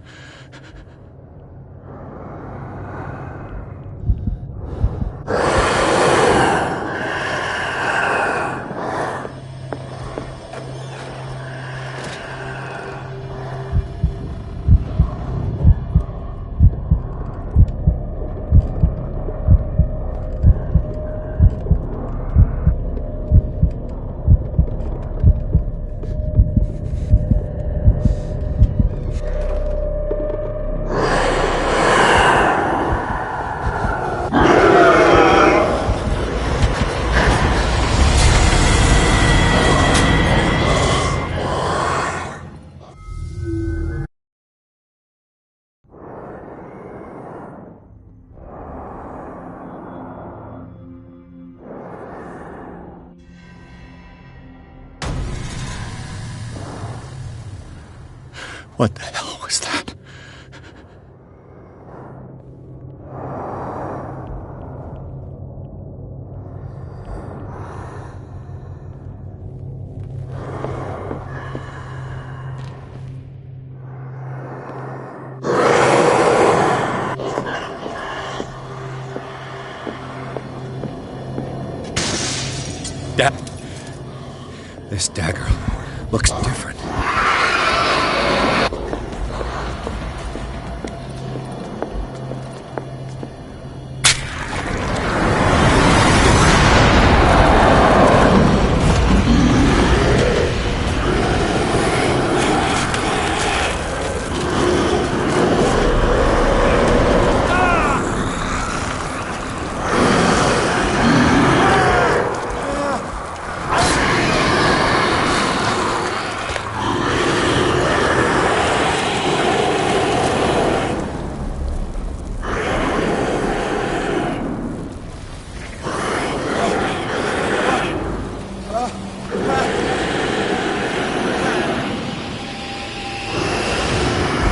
What the hell was that? This dagger looks different.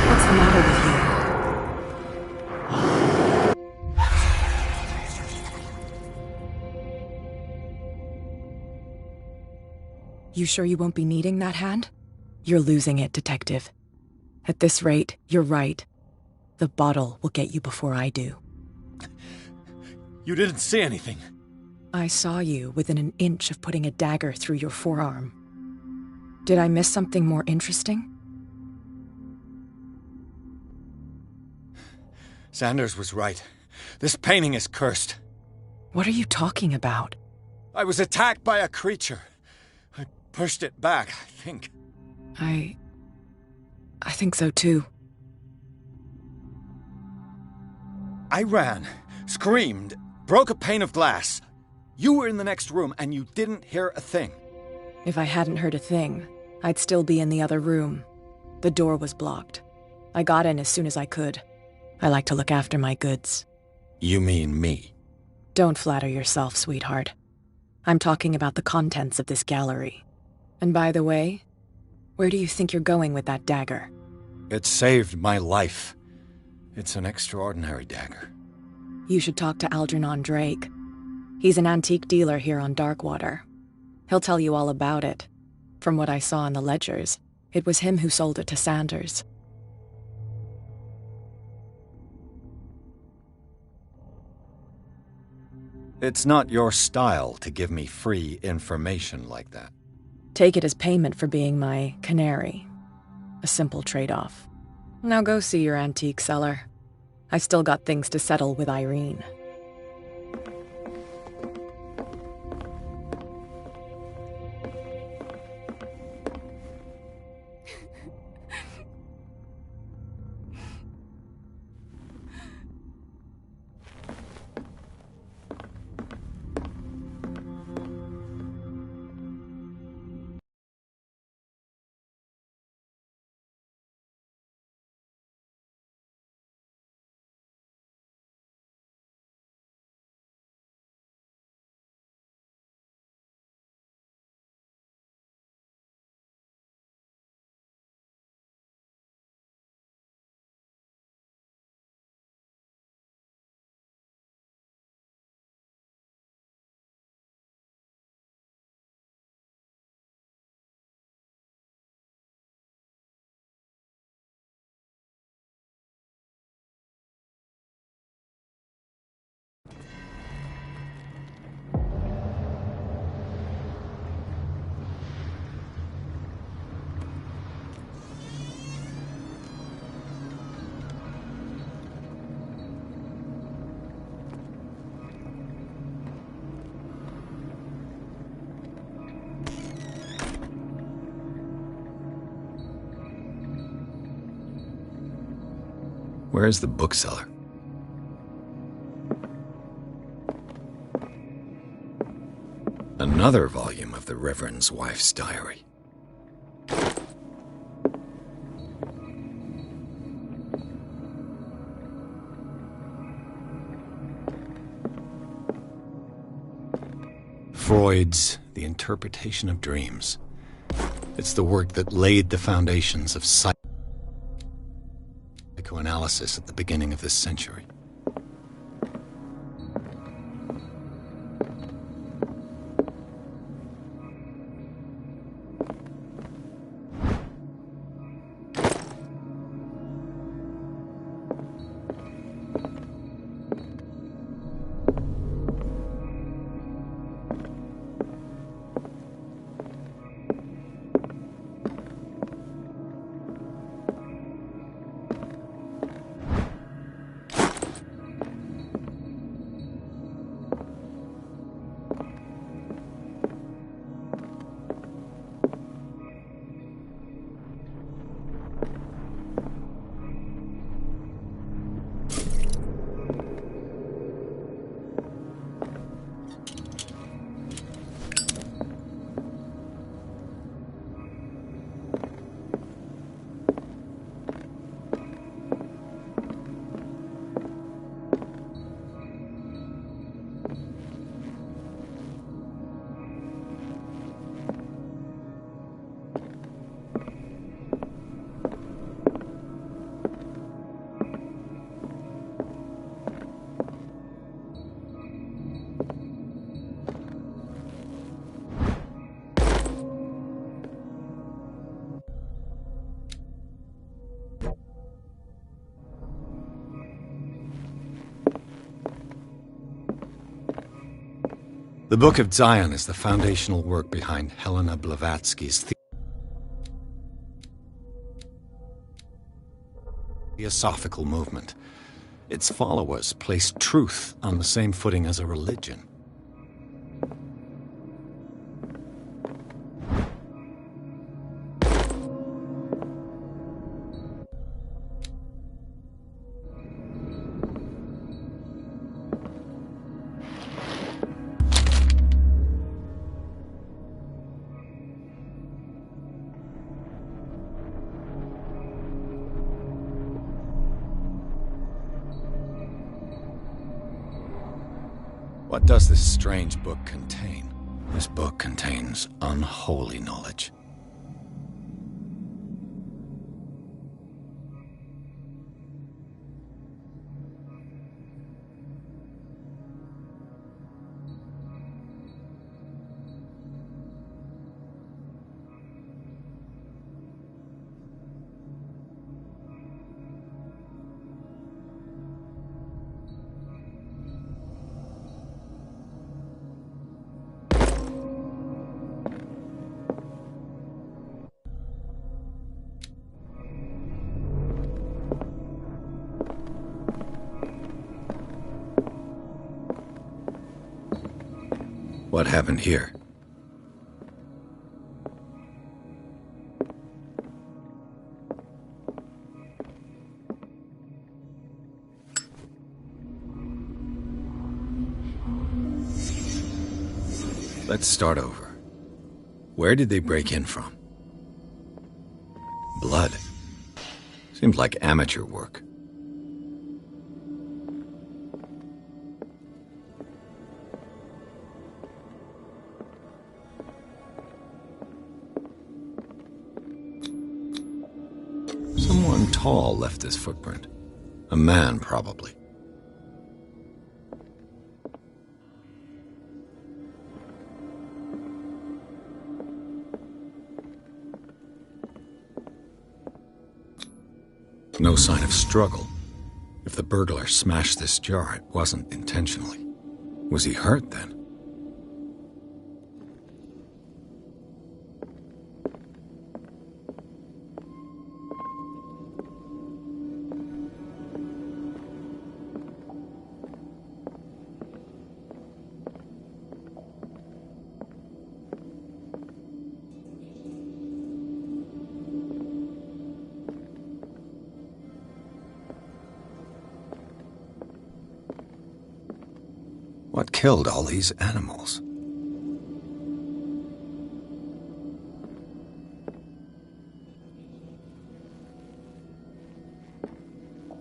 What's the matter with you? You sure you won't be needing that hand? You're losing it, Detective. At this rate, you're right. The bottle will get you before I do. You didn't see anything. I saw you within an inch of putting a dagger through your forearm. Did I miss something more interesting? Sanders was right. This painting is cursed. What are you talking about? I was attacked by a creature. I pushed it back, I think. I think so too. I ran, screamed, broke a pane of glass. You were in the next room and you didn't hear a thing. If I hadn't heard a thing, I'd still be in the other room. The door was blocked. I got in as soon as I could. I like to look after my goods. You mean me? Don't flatter yourself, sweetheart. I'm talking about the contents of this gallery. And by the way, where do you think you're going with that dagger? It saved my life. It's an extraordinary dagger. You should talk to Algernon Drake. He's an antique dealer here on Darkwater. He'll tell you all about it. From what I saw in the ledgers, it was him who sold it to Sanders. It's not your style to give me free information like that. Take it as payment for being my canary. A simple trade-off. Now go see your antique seller. I've still got things to settle with Irene. Where is the bookseller? Another volume of the Reverend's wife's diary. Freud's The Interpretation of Dreams. It's the work that laid the foundations of psychoanalysis at the beginning of this century. The Book of Zion is the foundational work behind Helena Blavatsky's theosophical movement. Its followers place truth on the same footing as a religion. What does this strange book contain? This book contains unholy knowledge. What happened here? Let's start over. Where did they break in from? Blood. Seems like amateur work. Someone tall left this footprint. A man, probably. No sign of struggle. If the burglar smashed this jar, it wasn't intentionally. Was he hurt then? What killed all these animals?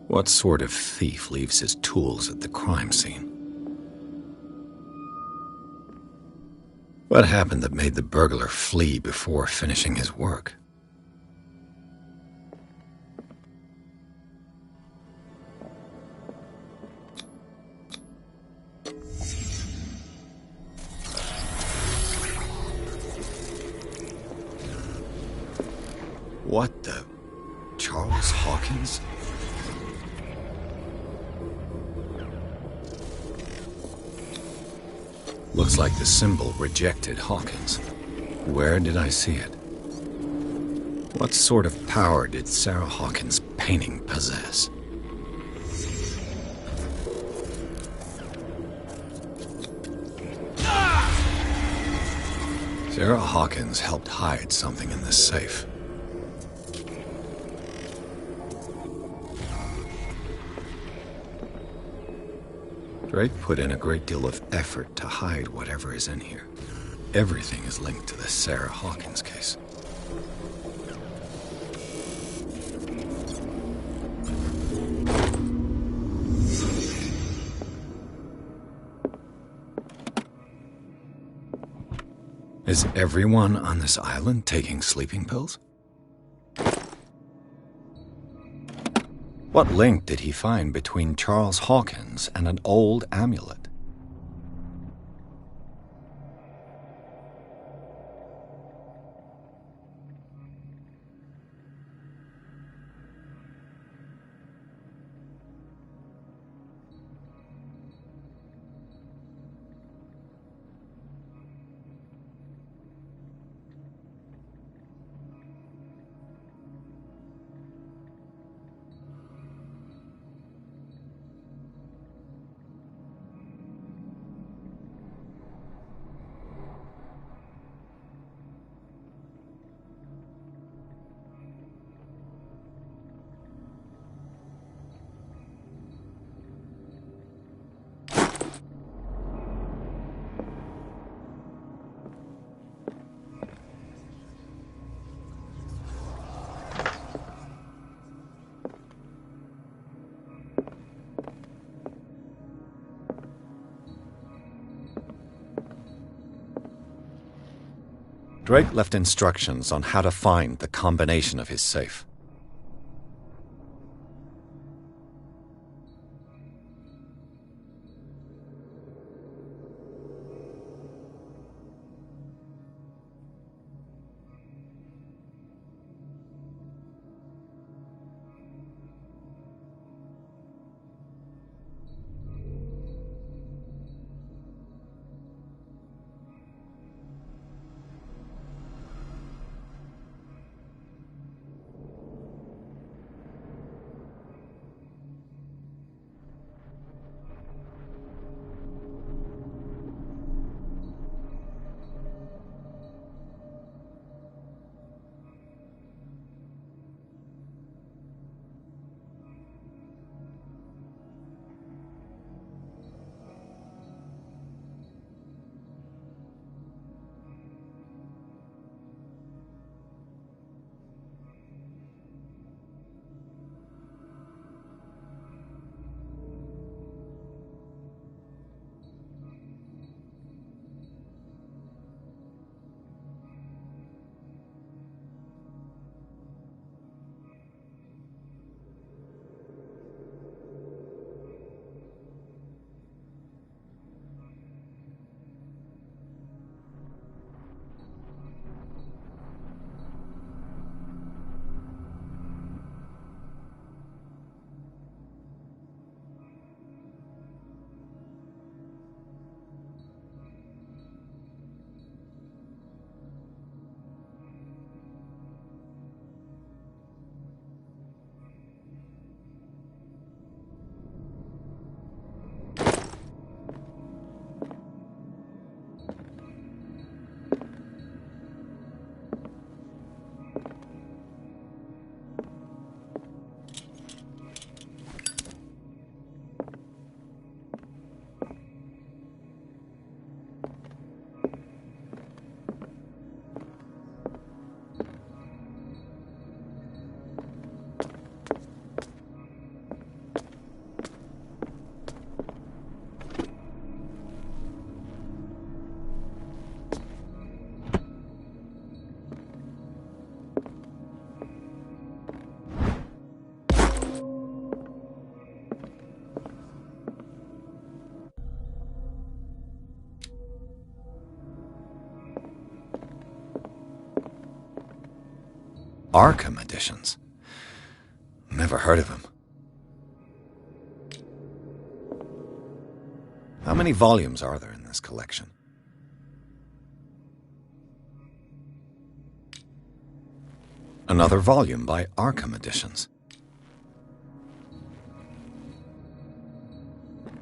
What sort of thief leaves his tools at the crime scene? What happened that made the burglar flee before finishing his work? What the... Charles Hawkins? Looks like the symbol rejected Hawkins. Where did I see it? What sort of power did Sarah Hawkins' painting possess? Sarah Hawkins helped hide something in this safe. Drake put in a great deal of effort to hide whatever is in here. Everything is linked to the Sarah Hawkins case. Is everyone on this island taking sleeping pills? What link did he find between Charles Hawkins and an old amulet? Drake left instructions on how to find the combination of his safe. Arkham editions. Never heard of him. How many volumes are there in this collection? Another volume by Arkham Editions.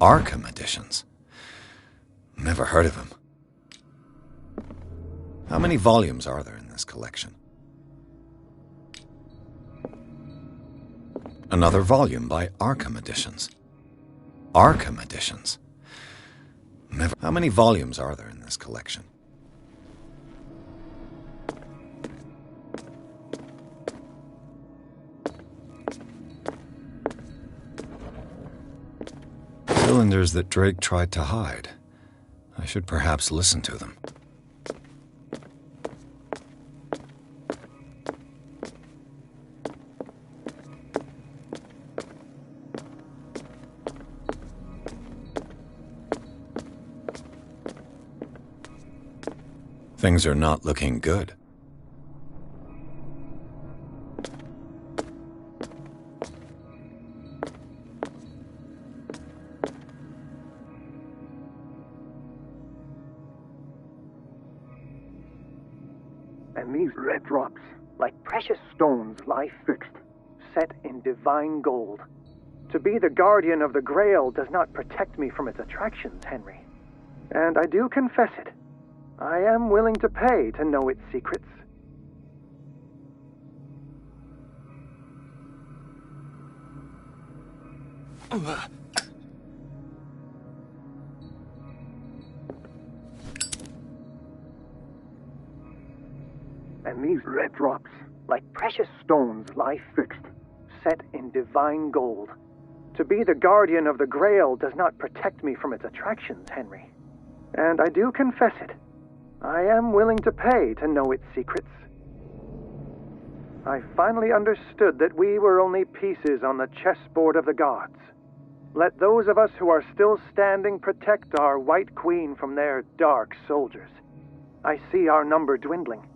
Arkham Editions. Never heard of him. How many volumes are there in this collection? Another volume by Arkham Editions. Arkham Editions. Never. How many volumes are there in this collection? Cylinders that Drake tried to hide. I should perhaps listen to them. Things are not looking good. And these red drops, like precious stones, lie fixed, set in divine gold. To be the guardian of the Grail does not protect me from its attractions, Henry. And I do confess it. I am willing to pay to know its secrets. And these red drops, like precious stones, lie fixed, set in divine gold. To be the guardian of the Grail does not protect me from its attractions, Henry. And I do confess it. I am willing to pay to know its secrets. I finally understood that we were only pieces on the chessboard of the gods. Let those of us who are still standing protect our White Queen from their dark soldiers. I see our number dwindling,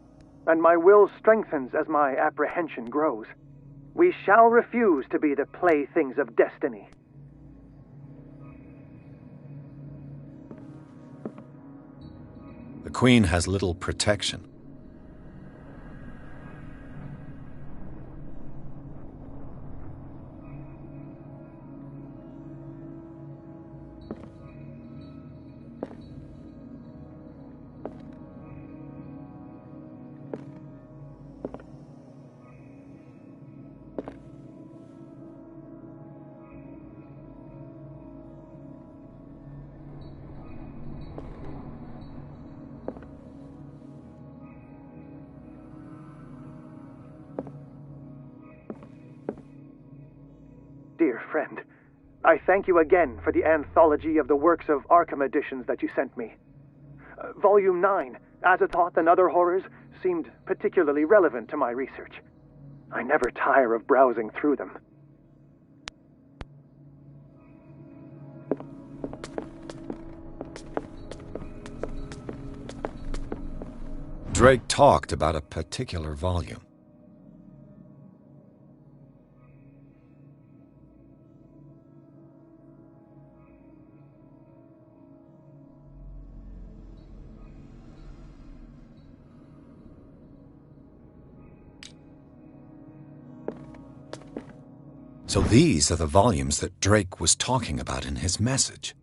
and my will strengthens as my apprehension grows. We shall refuse to be the playthings of destiny. The Queen has little protection. Dear friend, I thank you again for the anthology of the works of Arkham editions that you sent me. Volume 9, Azathoth and Other Horrors, seemed particularly relevant to my research. I never tire of browsing through them. Drake talked about a particular volume. So these are the volumes that Drake was talking about in his message.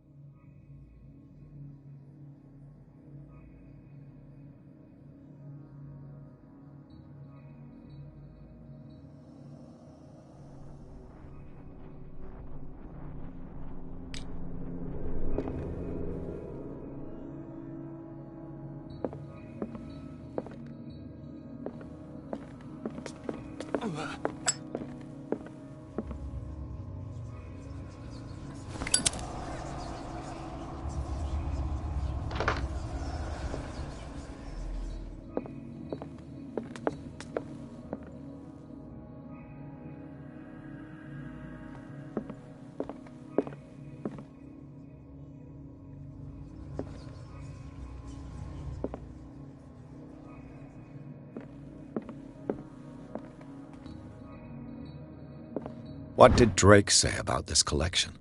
What did Drake say about this collection?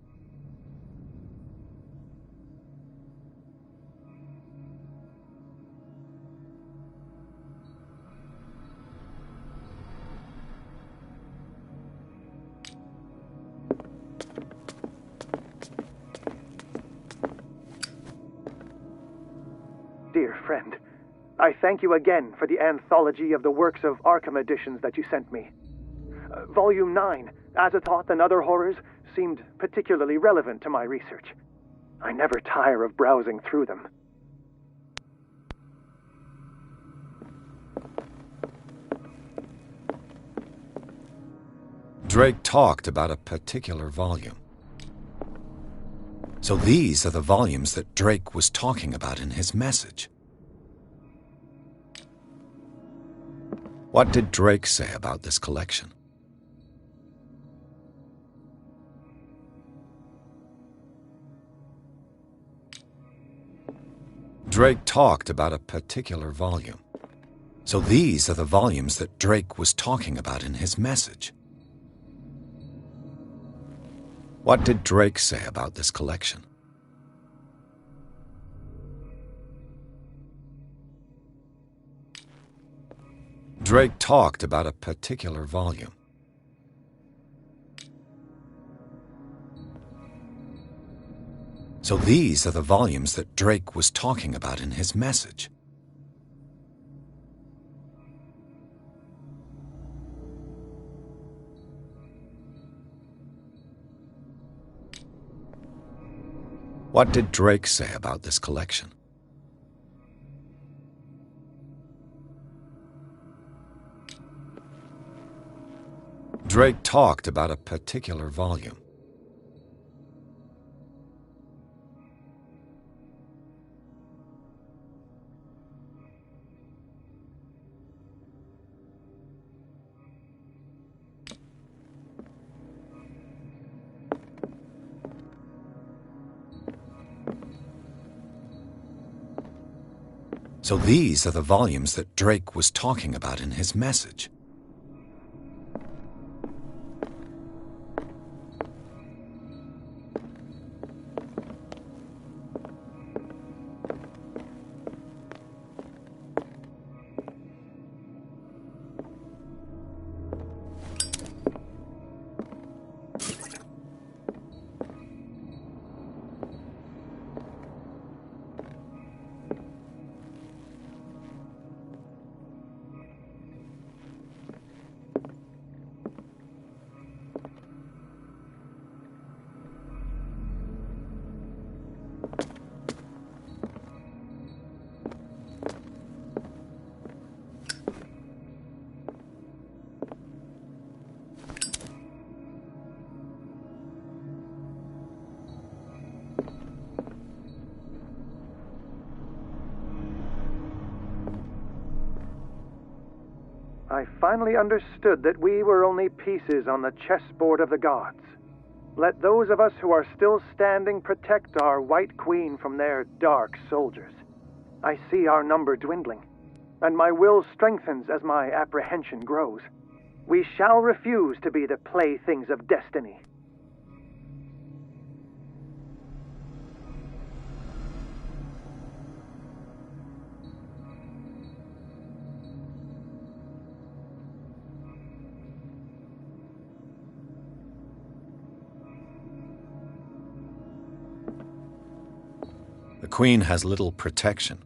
Dear friend, I thank you again for the anthology of the works of Arkham editions that you sent me. Volume 9, Azathoth and Other Horrors, seemed particularly relevant to my research. I never tire of browsing through them. Drake talked about a particular volume. So these are the volumes that Drake was talking about in his message. What did Drake say about this collection? Drake talked about a particular volume. So these are the volumes that Drake was talking about in his message. What did Drake say about this collection? Drake talked about a particular volume. So these are the volumes that Drake was talking about in his message. What did Drake say about this collection? Drake talked about a particular volume. So these are the volumes that Drake was talking about in his message. I finally understood that we were only pieces on the chessboard of the gods. Let those of us who are still standing protect our White Queen from their dark soldiers. I see our number dwindling, and my will strengthens as my apprehension grows. We shall refuse to be the playthings of destiny. The Queen has little protection.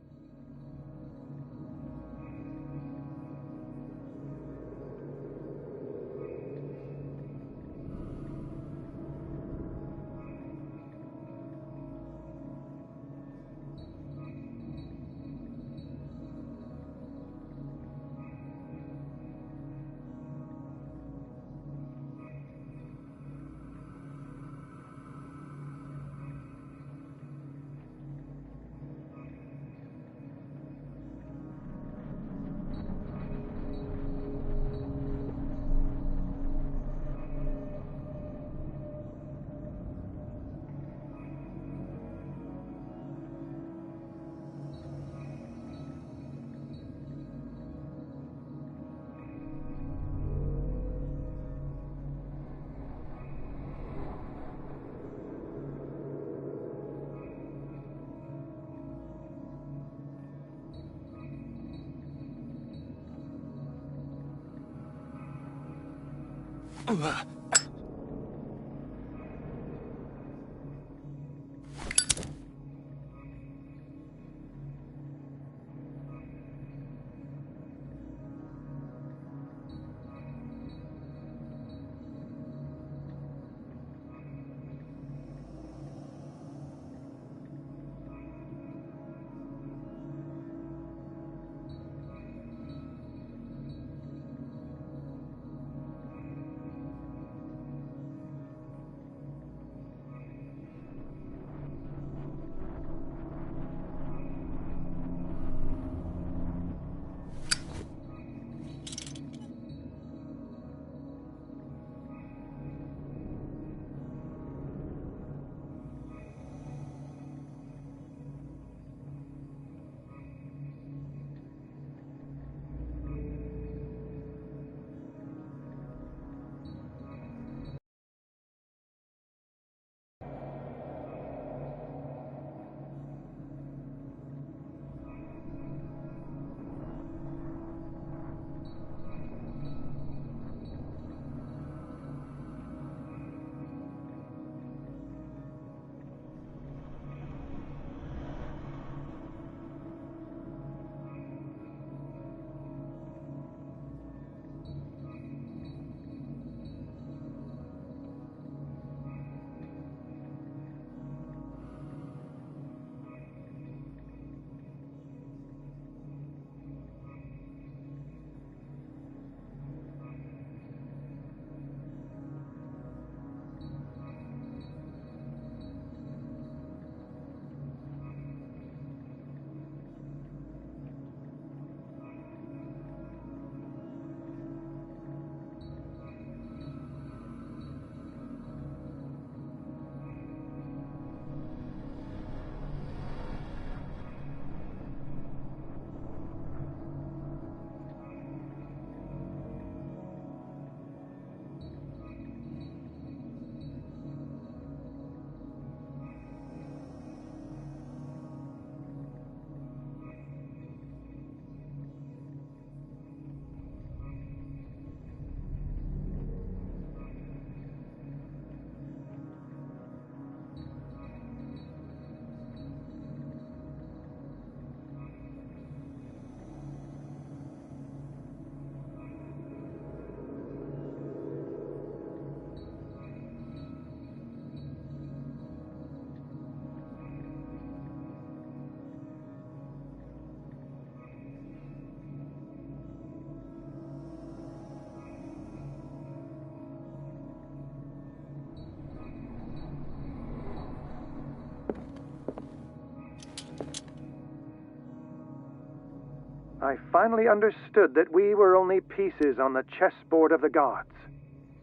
I finally understood that we were only pieces on the chessboard of the gods.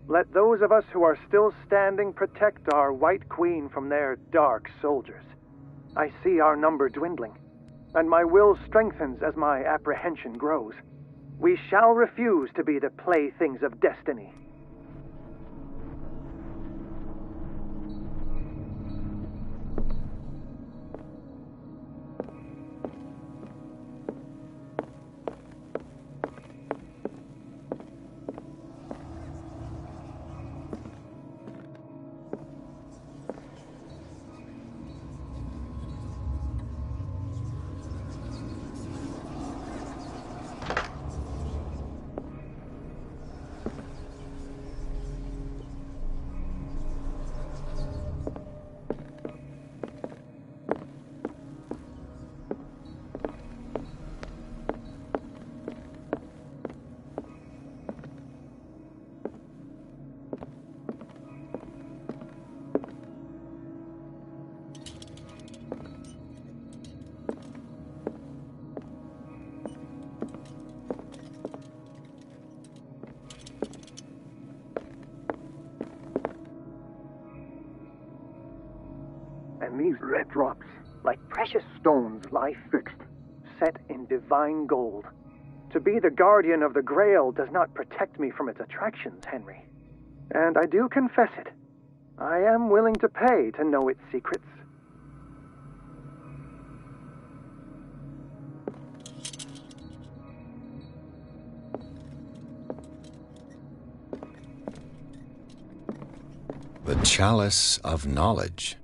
Let those of us who are still standing protect our White Queen from their dark soldiers. I see our number dwindling, and my will strengthens as my apprehension grows. We shall refuse to be the playthings of destiny. And these red drops, like precious stones, lie fixed, set in divine gold. To be the guardian of the Grail does not protect me from its attractions, Henry. And I do confess it. I am willing to pay to know its secrets. chalice of knowledge.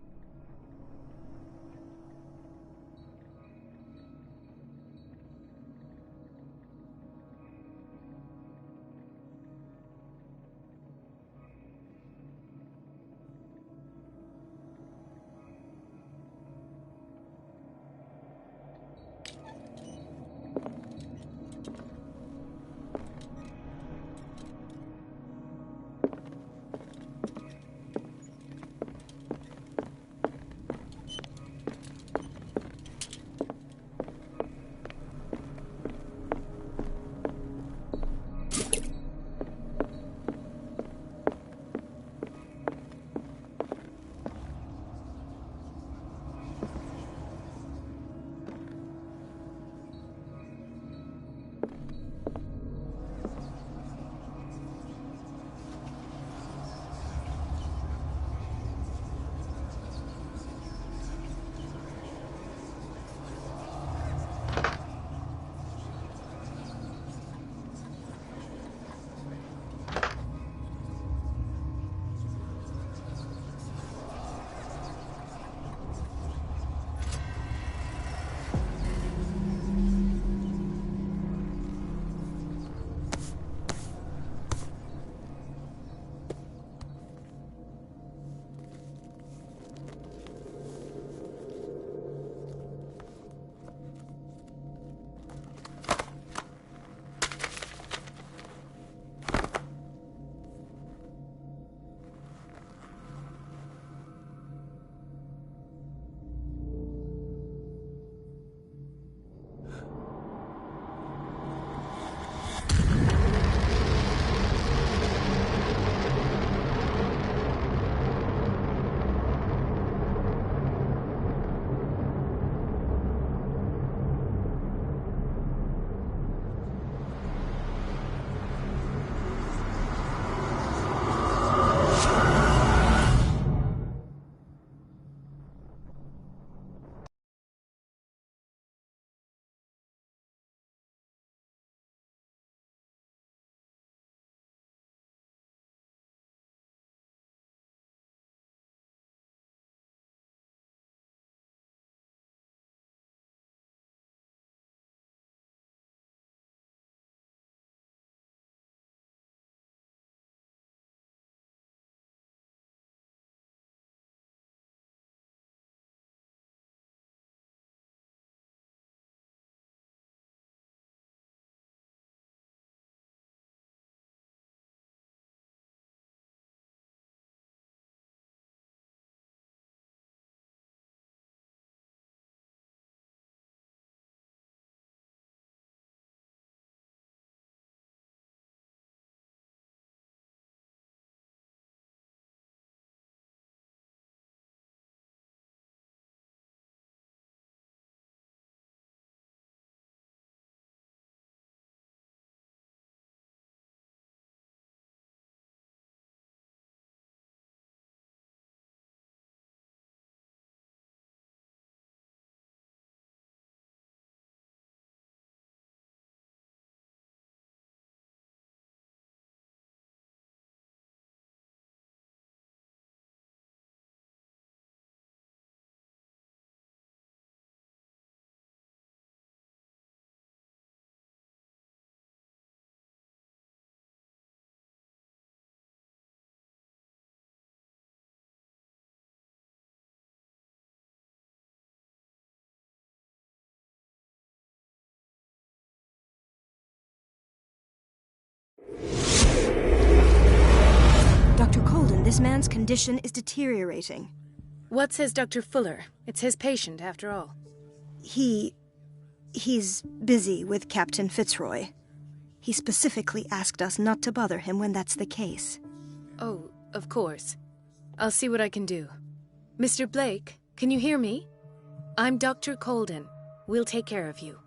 Dr. Colden, this man's condition is deteriorating. What says Dr. Fuller? It's his patient, after all. He's busy with Captain Fitzroy. He specifically asked us not to bother him when that's the case. Oh, of course. I'll see what I can do. Mr. Blake, can you hear me? I'm Dr. Colden. We'll take care of you.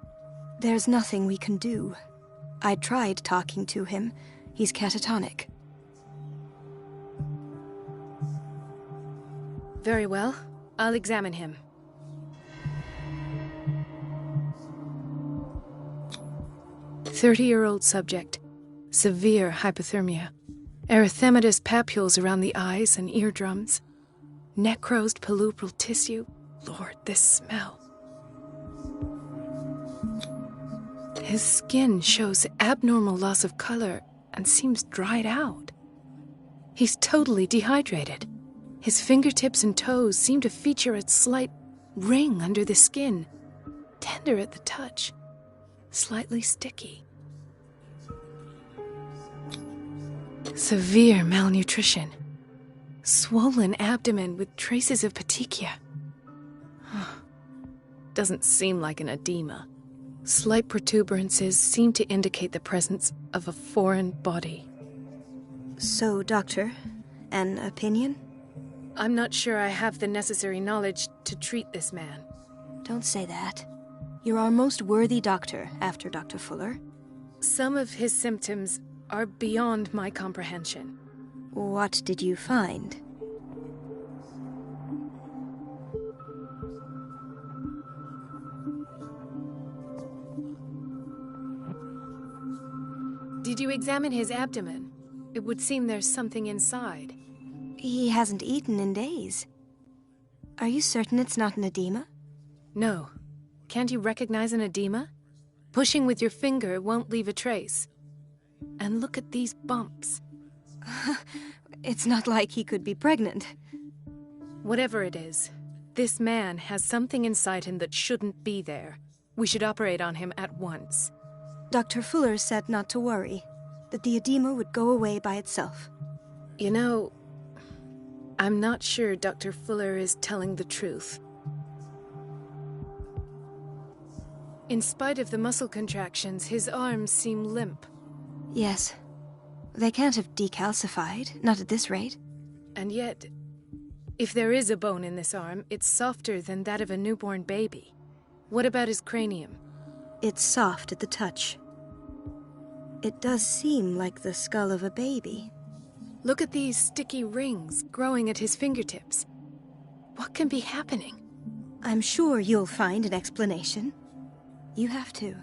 There's nothing we can do. I tried talking to him. He's catatonic. Very well. I'll examine him. "30-year-old subject. Severe hypothermia. Erythematous papules around the eyes and eardrums. Necrosed palpebral tissue. Lord, this smell. His skin shows abnormal loss of color and seems dried out. He's totally dehydrated. His fingertips and toes seem to feature a slight ring under the skin, tender at the touch, slightly sticky. Severe malnutrition. Swollen abdomen with traces of petechia. Doesn't seem like an edema. Slight protuberances seem to indicate the presence of a foreign body. So, Doctor, an opinion? I'm not sure I have the necessary knowledge to treat this man. Don't say that. You're our most worthy doctor after Dr. Fuller. Some of his symptoms are beyond my comprehension. What did you find? Did you examine his abdomen? It would seem there's something inside. He hasn't eaten in days. Are you certain it's not an edema? No. Can't you recognize an edema? Pushing with your finger won't leave a trace. And look at these bumps. It's not like he could be pregnant. Whatever it is, this man has something inside him that shouldn't be there. We should operate on him at once. Dr. Fuller said not to worry, that the edema would go away by itself. You know, I'm not sure Dr. Fuller is telling the truth. In spite of the muscle contractions, his arms seem limp. Yes. They can't have decalcified, not at this rate. And yet, if there is a bone in this arm, it's softer than that of a newborn baby. What about his cranium? It's soft at the touch. It does seem like the skull of a baby. Look at these sticky rings growing at his fingertips. What can be happening? I'm sure you'll find an explanation. You have to.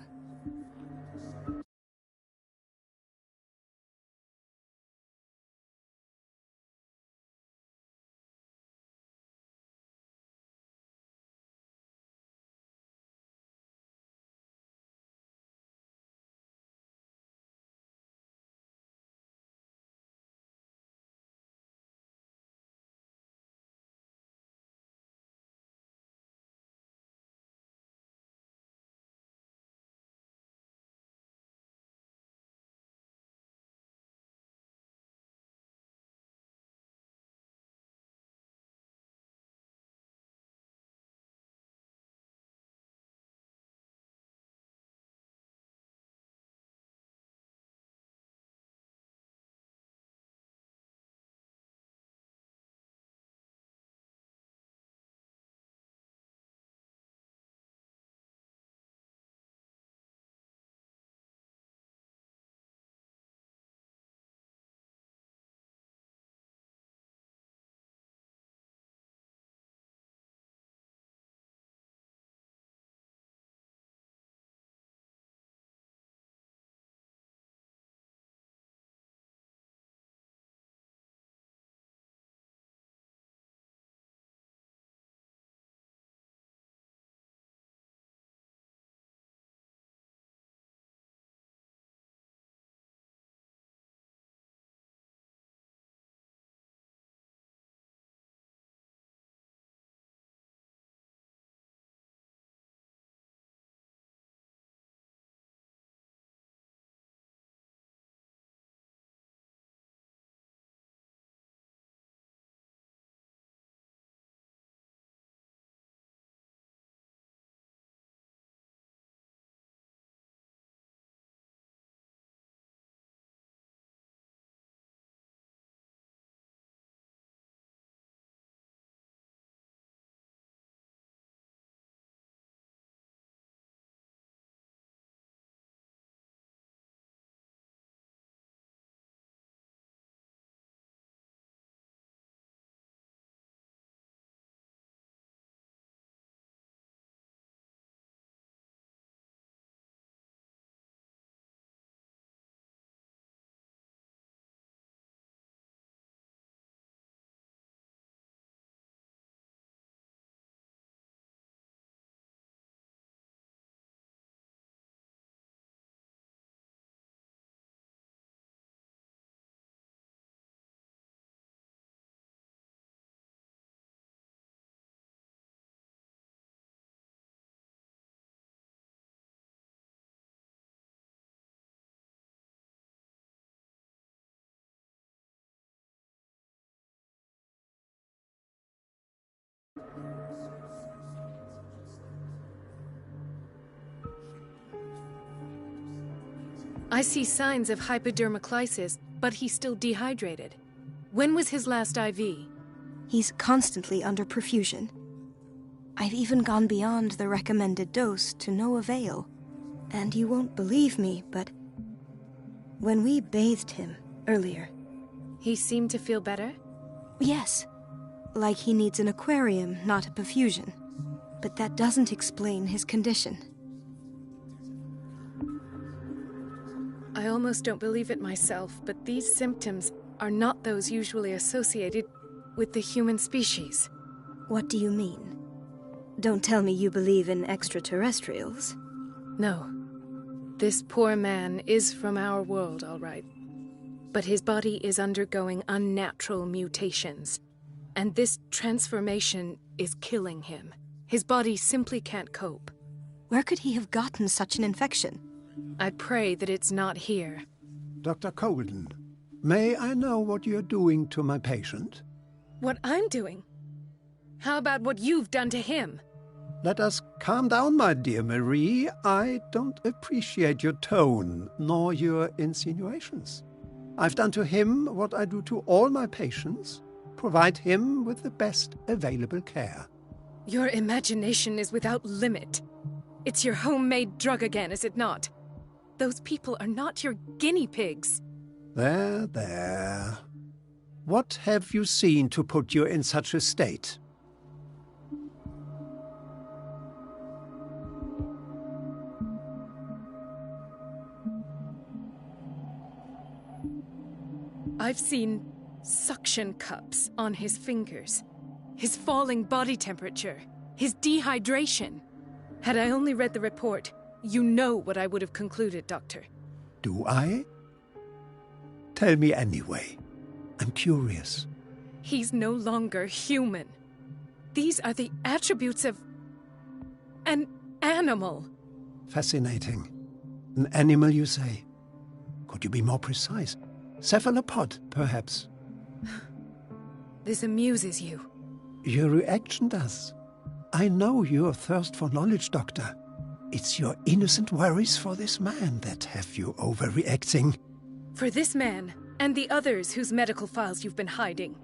I see signs of hypodermoclysis, but he's still dehydrated. When was his last IV? He's constantly under perfusion. I've even gone beyond the recommended dose to no avail. And you won't believe me, but when we bathed him earlier... He seemed to feel better? Yes. Like he needs an aquarium, not a perfusion. But that doesn't explain his condition. I almost don't believe it myself, but these symptoms are not those usually associated with the human species. What do you mean? Don't tell me you believe in extraterrestrials. No. This poor man is from our world, all right. But his body is undergoing unnatural mutations. And this transformation is killing him. His body simply can't cope. Where could he have gotten such an infection? I pray that it's not here. Dr. Colden, may I know what you're doing to my patient? What I'm doing? How about what you've done to him? Let us calm down, my dear Marie. I don't appreciate your tone, nor your insinuations. I've done to him what I do to all my patients. Provide him with the best available care. Your imagination is without limit. It's your homemade drug again, is it not? Those people are not your guinea pigs. There, there. What have you seen to put you in such a state? I've seen suction cups on his fingers, his falling body temperature, his dehydration. Had I only read the report, you know what I would have concluded, Doctor. Do I? Tell me anyway. I'm curious. He's no longer human. These are the attributes of an animal. Fascinating. An animal, you say? Could you be more precise? Cephalopod, perhaps? This amuses you. Your reaction does. I know your thirst for knowledge, Doctor. It's your innocent worries for this man that have you overreacting. For this man, and the others whose medical files you've been hiding.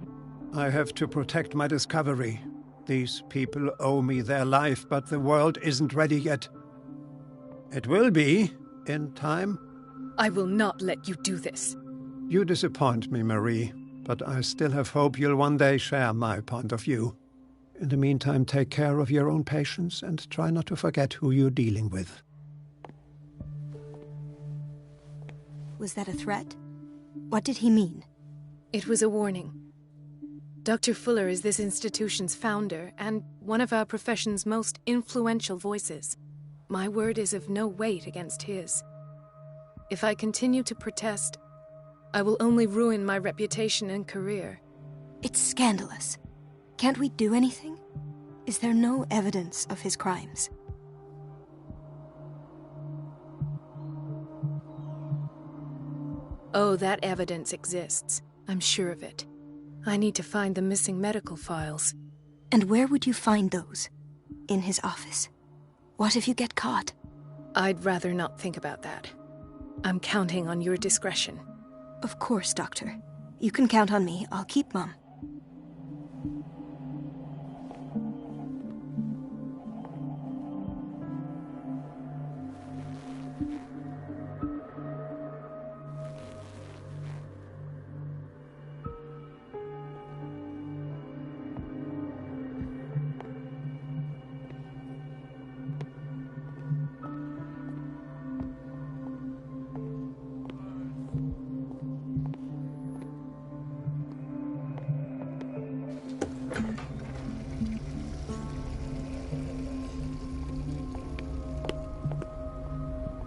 I have to protect my discovery. These people owe me their life, but the world isn't ready yet. It will be, in time. I will not let you do this. You disappoint me, Marie, but I still have hope you'll one day share my point of view. In the meantime, take care of your own patients and try not to forget who you're dealing with. Was that a threat? What did he mean? It was a warning. Dr. Fuller is this institution's founder and one of our profession's most influential voices. My word is of no weight against his. If I continue to protest, I will only ruin my reputation and career. It's scandalous. Can't we do anything? Is there no evidence of his crimes? Oh, that evidence exists. I'm sure of it. I need to find the missing medical files. And where would you find those? In his office? What if you get caught? I'd rather not think about that. I'm counting on your discretion. Of course, Doctor. You can count on me. I'll keep mum.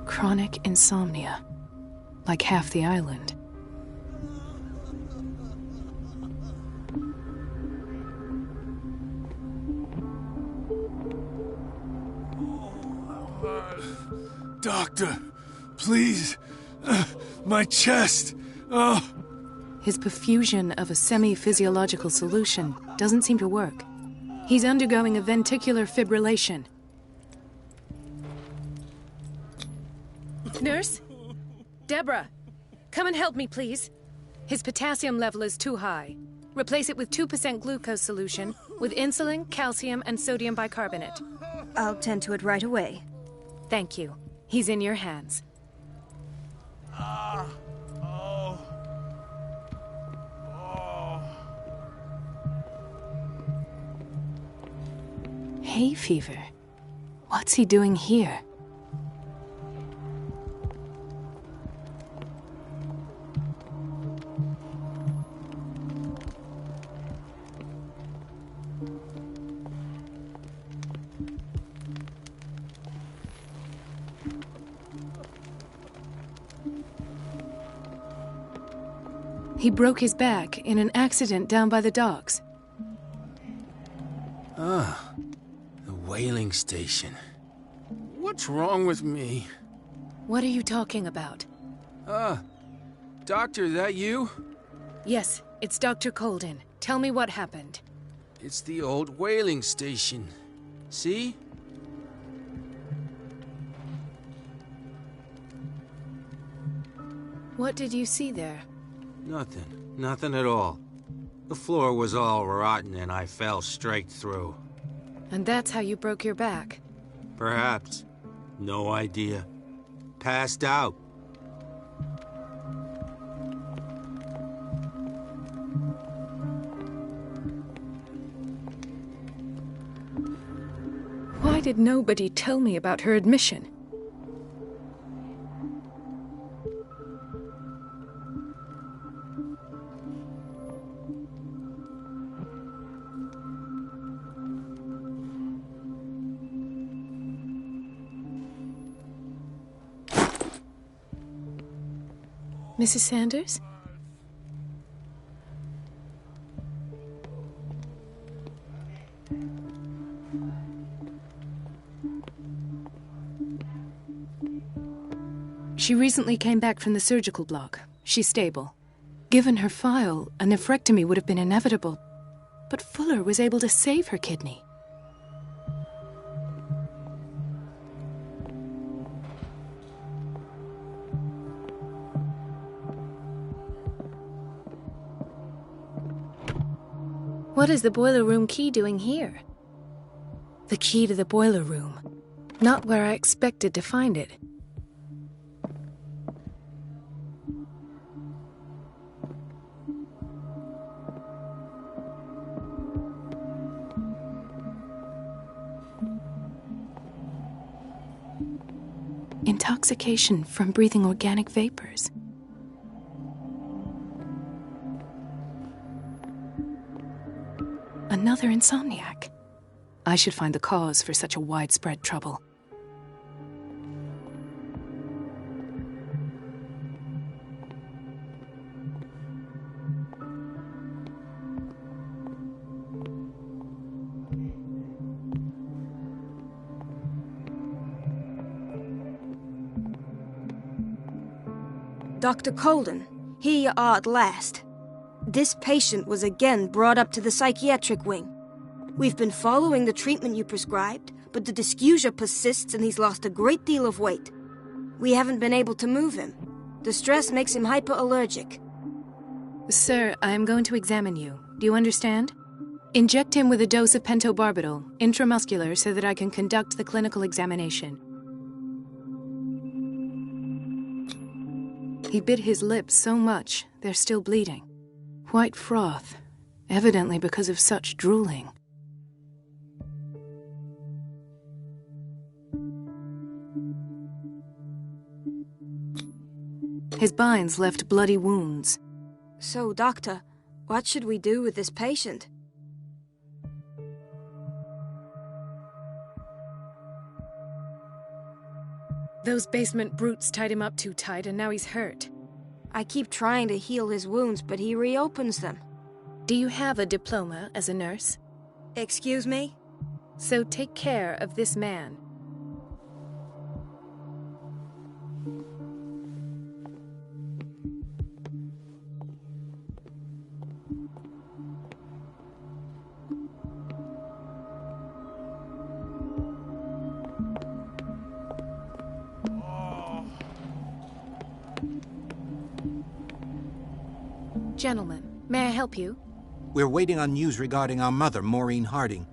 Chronic insomnia. Like half the island. Doctor, please. My chest. Oh. His perfusion of a semi-physiological solution doesn't seem to work. He's undergoing a ventricular fibrillation. Nurse? Deborah, come and help me, please. His potassium level is too high. Replace it with 2% glucose solution with insulin, calcium, and sodium bicarbonate. I'll tend to it right away. Thank you. He's in your hands. Hay fever. What's he doing here? He broke his back in an accident down by the docks. Ah, the whaling station. What's wrong with me? What are you talking about? Doctor, that you? Yes, it's Dr. Colden. Tell me what happened. It's the old whaling station. See? What did you see there? Nothing at all. The floor was all rotten and I fell straight through. And that's how you broke your back? Perhaps. No idea. Passed out. Why did nobody tell me about her admission? Mrs. Sanders? She recently came back from the surgical block. She's stable. Given her file, a nephrectomy would have been inevitable. But Fuller was able to save her kidney. What is the boiler room key doing here? The key to the boiler room. Not where I expected to find it. Intoxication from breathing organic vapors. Another insomniac. I should find the cause for such a widespread trouble. Dr. Colden, here you are at last. This patient was again brought up to the psychiatric wing. We've been following the treatment you prescribed, but the dysgeusia persists and he's lost a great deal of weight. We haven't been able to move him. The stress makes him hyperallergic. Sir, I am going to examine you. Do you understand? Inject him with a dose of pentobarbital, intramuscular, so that I can conduct the clinical examination. He bit his lips so much, they're still bleeding. White froth, evidently because of such drooling. His binds left bloody wounds. So, Doctor, what should we do with this patient? Those basement brutes tied him up too tight, and now he's hurt. I keep trying to heal his wounds, but he reopens them. Do you have a diploma as a nurse? Excuse me? So take care of this man. Gentlemen, may I help you? We're waiting on news regarding our mother, Maureen Harding.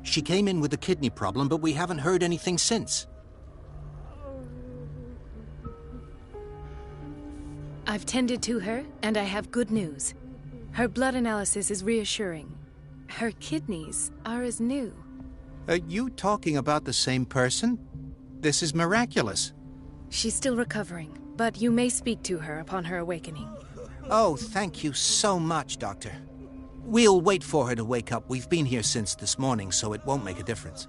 She came in with a kidney problem, but we haven't heard anything since. I've tended to her, and I have good news. Her blood analysis is reassuring. Her kidneys are as new. Are you talking about the same person? This is miraculous. She's still recovering, but you may speak to her upon her awakening. Oh, thank you so much, Doctor. We'll wait for her to wake up. We've been here since this morning, so it won't make a difference.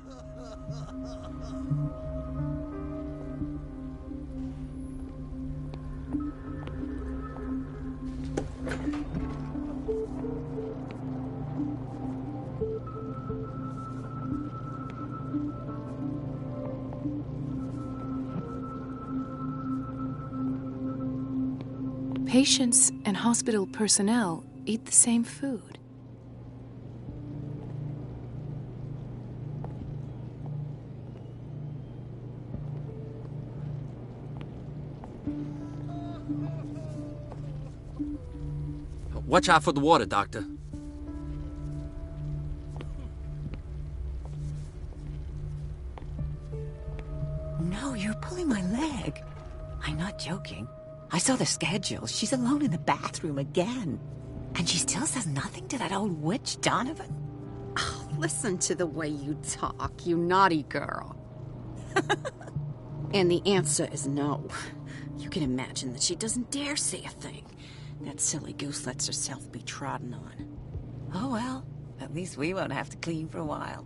Patients and hospital personnel eat the same food. Watch out for the water, Doctor. No, you're pulling my leg. I'm not joking. I saw the schedule. She's alone in the bathroom again. And she still says nothing to that old witch, Donovan. Oh, listen to the way you talk, you naughty girl. And the answer is no. You can imagine that she doesn't dare say a thing. That silly goose lets herself be trodden on. Oh well, at least we won't have to clean for a while.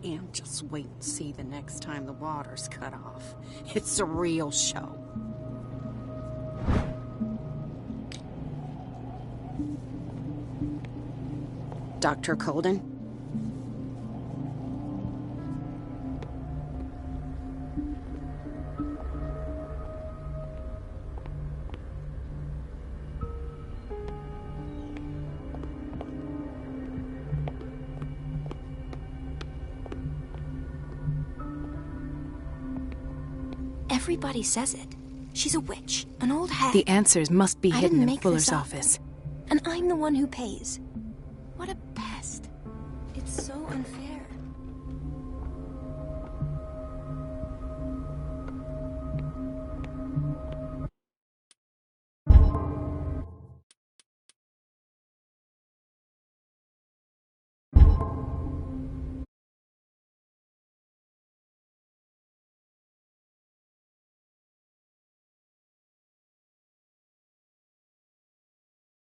And just wait and see the next time the water's cut off. It's a real show. Dr. Colden? Everybody says it. She's a witch, an old hag. The answers must be I hidden didn't in make Fuller's this up. office. And I'm the one who pays. What a pest. It's so unfair.